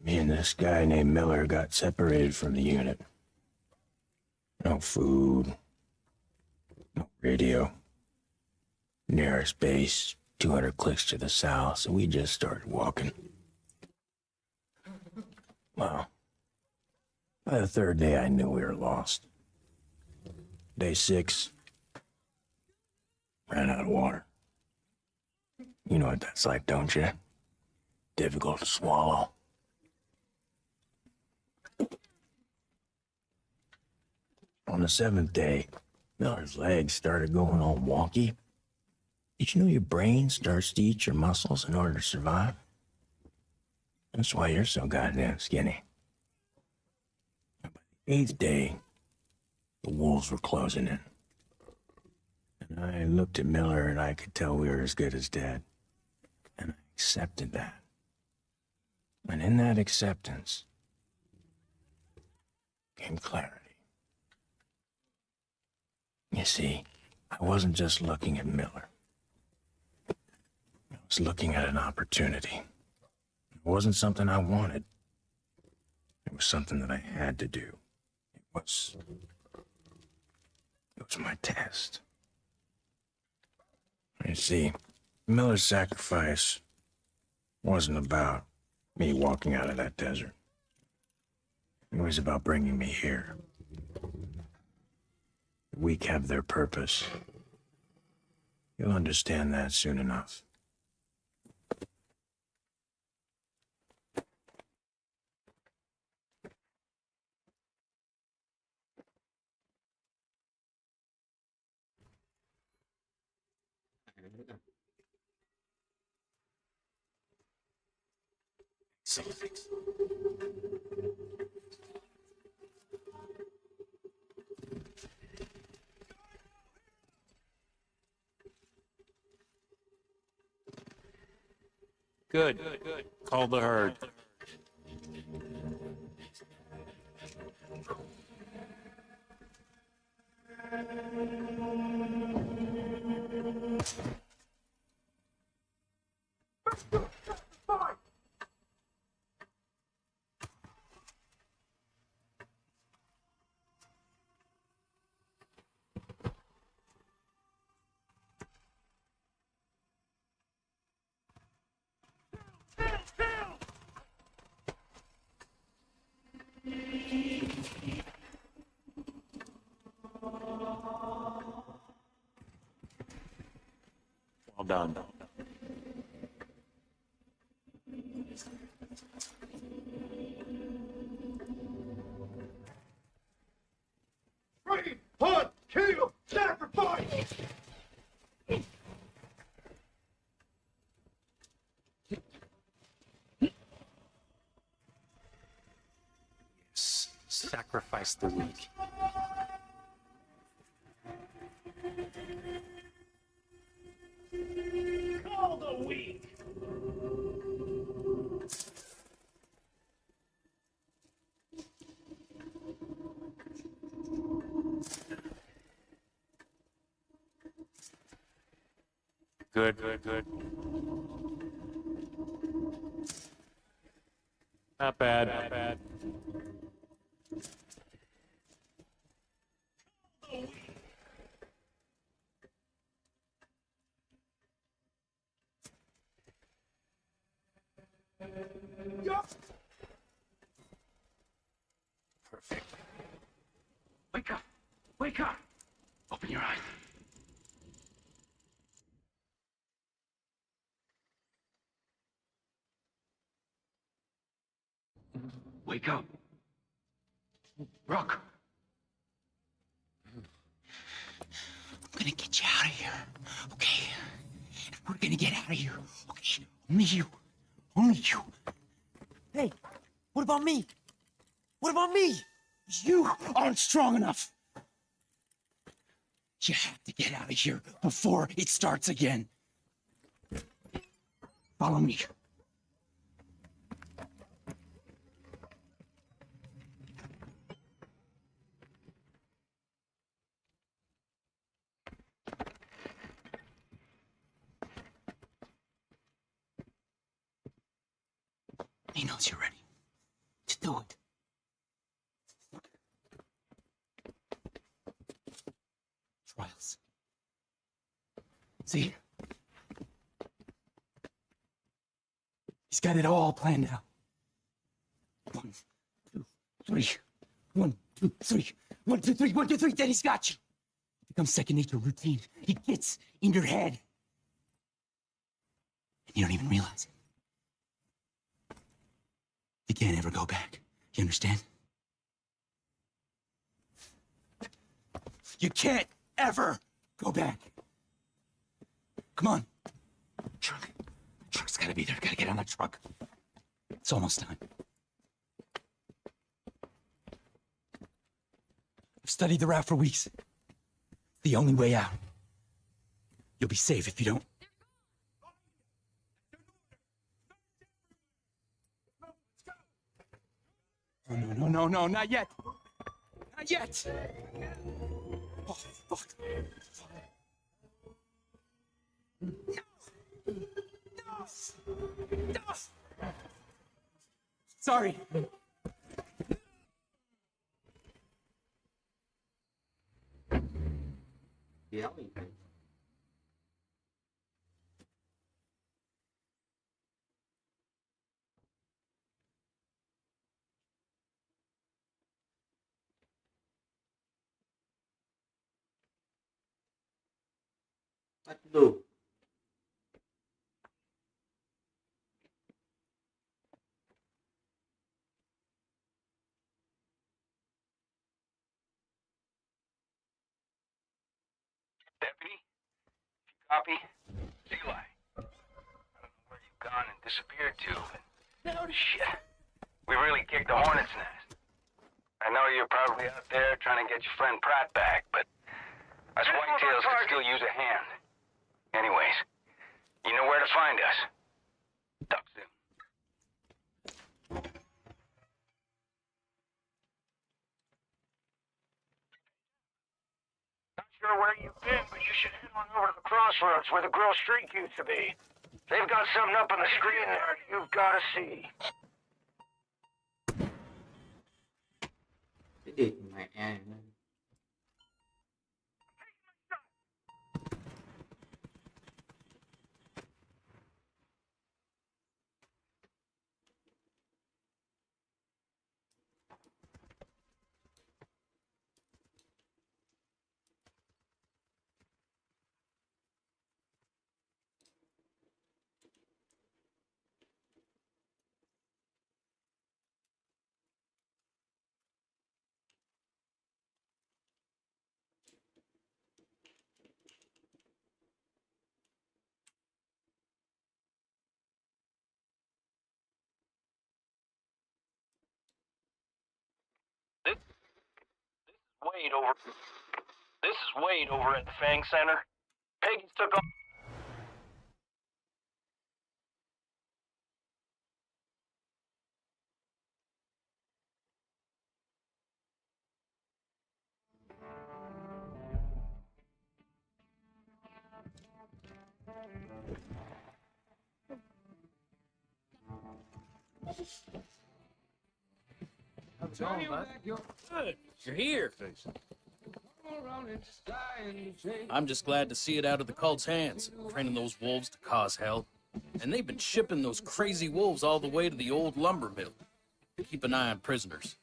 Me and this guy named Miller got separated from the unit. No food, no radio. Nearest base, 200 clicks to the south, so we just started walking. Well, by the third day I knew we were lost. Day 6. Ran out of water. You know what that's like, don't you? Difficult to swallow. On the 7th day, Miller's legs started going all wonky. Did you know your brain starts to eat your muscles in order to survive? That's why you're so goddamn skinny. By the 8th day, the wolves were closing in. And I looked at Miller and I could tell we were as good as dead. And I accepted that. And in that acceptance came clarity. You see, I wasn't just looking at Miller. I was looking at an opportunity. It wasn't something I wanted. It was something that I had to do. It was my test. You see, Miller's sacrifice wasn't about me walking out of that desert. It was about bringing me here. The weak have their purpose. You'll understand that soon enough. Good. Call the herd. Well done. Free, hunt, kill, sacrifice! Sacrifice the weak. Call the weak! Good. Not bad. Perfect. Wake up! Wake up! Open your eyes. Wake up. Rock. I'm gonna get you out of here, okay? We're gonna get out of here, okay? Only you. Only you. Hey, what about me? What about me? You aren't strong enough. You have to get out of here before it starts again. Follow me. He knows you're ready. Just do it. Trials. See? He's got it all planned out. 1, 2, 3. 1, 2, 3. 1, 2, 3. 1, 2, 3. Then he's got you. becomes second nature, routine. It gets in your head. And you don't even realize it. You can't ever go back. You understand? You can't ever go back. Come on. Truck's gotta be there. Gotta get on that truck. It's almost time. I've studied the route for weeks. The only way out. You'll be safe if you don't. No, not yet. Not yet. Oh, fuck. No. Sorry. Kéo gì? Aduh. Deputy, copy? It's Eli. I don't know where you've gone and disappeared to, but shit. We really kicked the hornet's nest. I know you're probably out there trying to get your friend Pratt back, but us whitetails could still use a hand. Anyways, you know where to find us. Talk soon. Not sure where you've been, but you should head on over to the crossroads where the grill streak used to be. They've got something up on the screen there you've got to see. Cái địt mẹ này. This is Wade over at the Fang Center. Peggy's took off. How's it going, bud? Good. You're here. I'm just glad to see it out of the cult's hands, training those wolves to cause hell. And they've been shipping those crazy wolves all the way to the old lumber mill. Keep an eye on prisoners.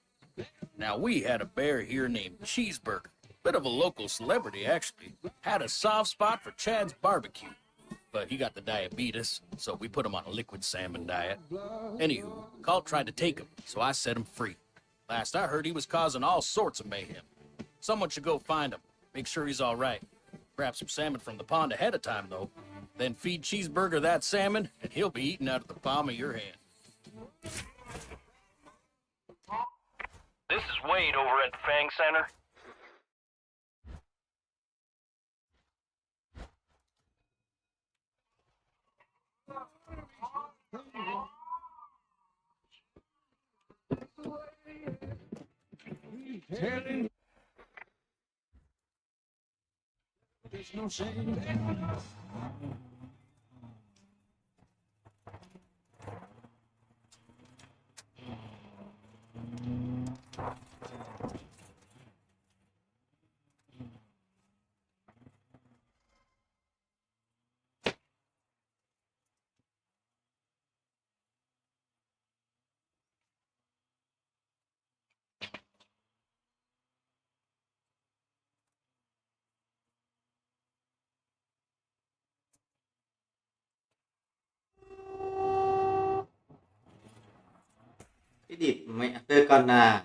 Now, we had a bear here named Cheeseburger. Bit of a local celebrity, actually. Had a soft spot for Chad's barbecue. But he got the diabetes, so we put him on a liquid salmon diet. Anywho, cult tried to take him, so I set him free. Last I heard, he was causing all sorts of mayhem. Someone should go find him, make sure he's all right. Grab some salmon from the pond ahead of time, though. Then feed Cheeseburger that salmon, and he'll be eating out of the palm of your hand. This is Wade over at the Fang Center. There's no shame. đi mẹ phê cần à.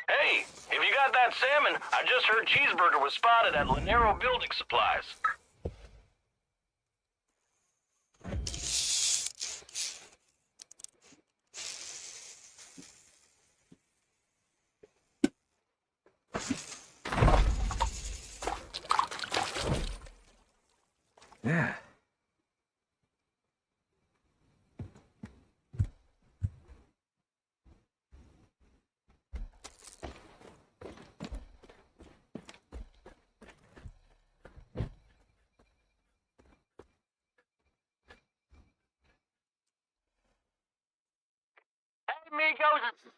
Hey, if you got that salmon, I just heard Cheeseburger was spotted at Lanero Building Supplies. Yeah. Hey, amigos.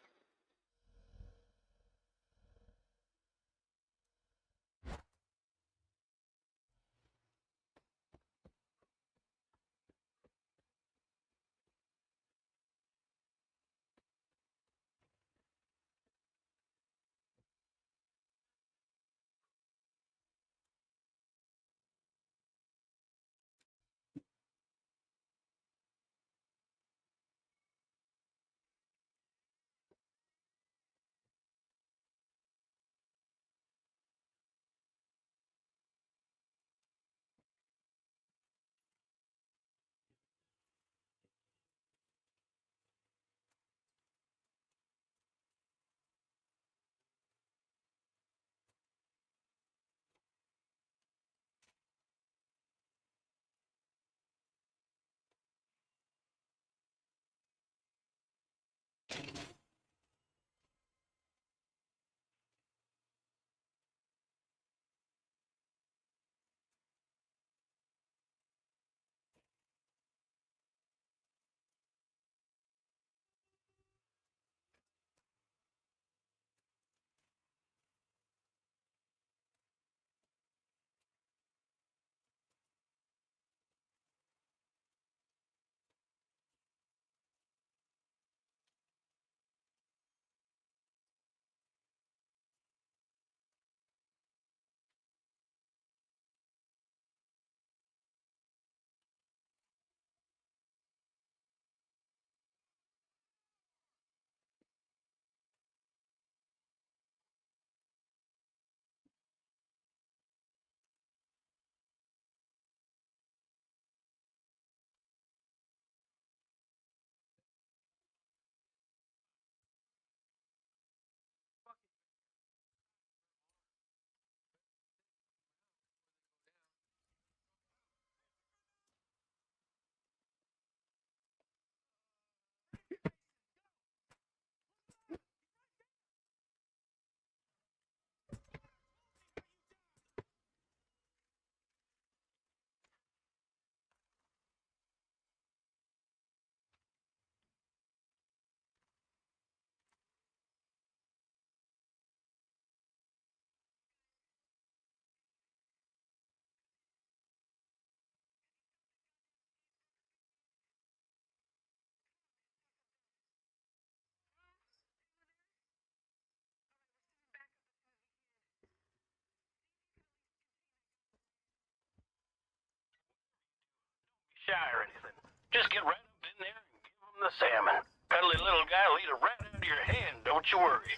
Shy or anything. Just get right up in there and give them the the salmon. Cuddly little guy will eat a rat out of your hand, don't you worry.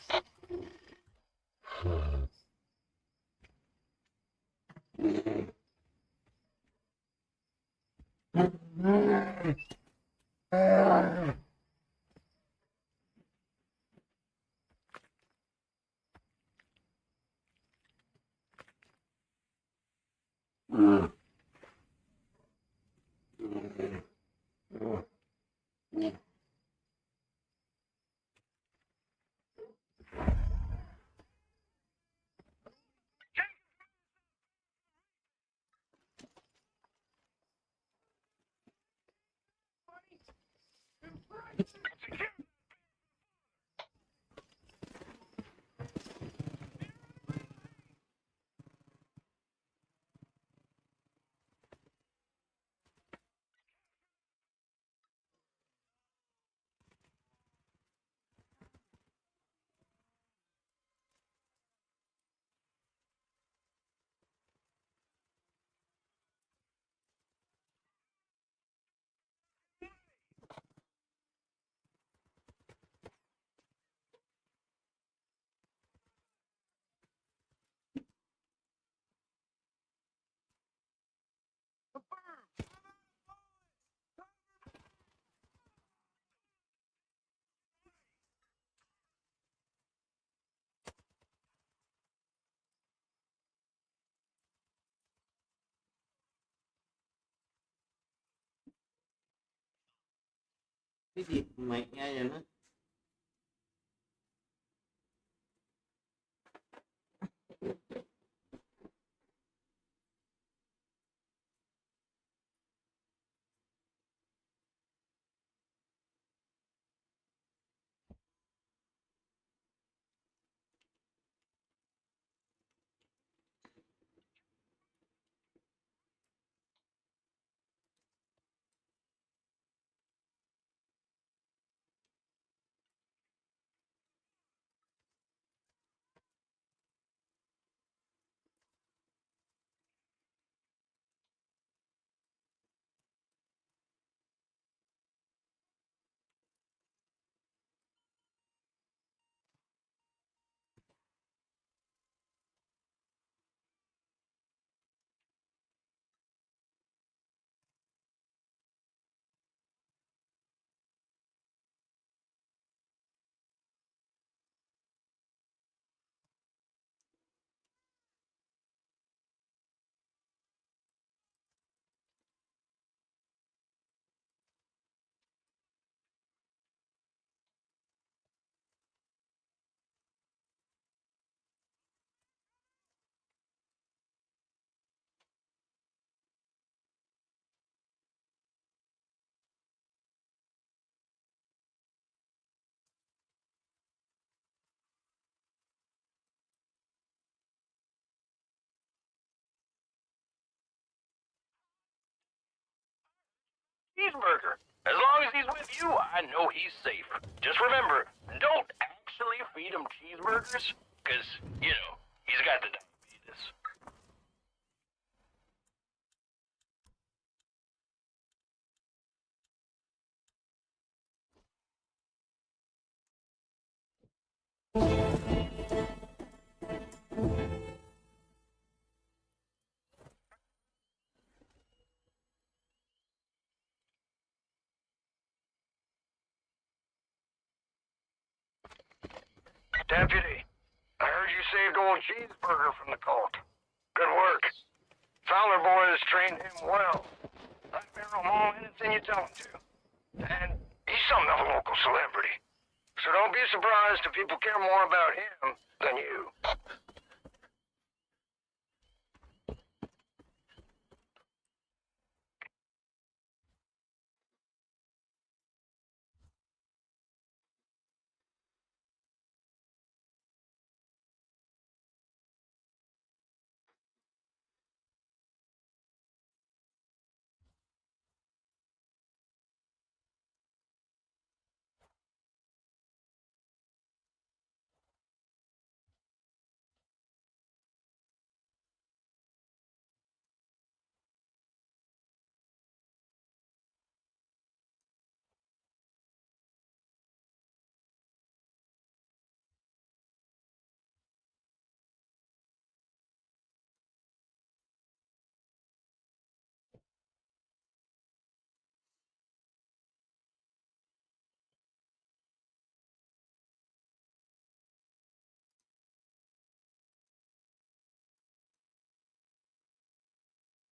Cái gì mày nghe vậy nó? Cheeseburger. As long as he's with you, I know he's safe. Just remember, don't actually feed him cheeseburgers, because, you know, he's got the diabetes. Deputy, I heard you saved old Cheeseburger from the cult. Good work. Fowler boys trained him well. I've been him anything you tell him to. And he's something of a local celebrity. So don't be surprised if people care more about him than you.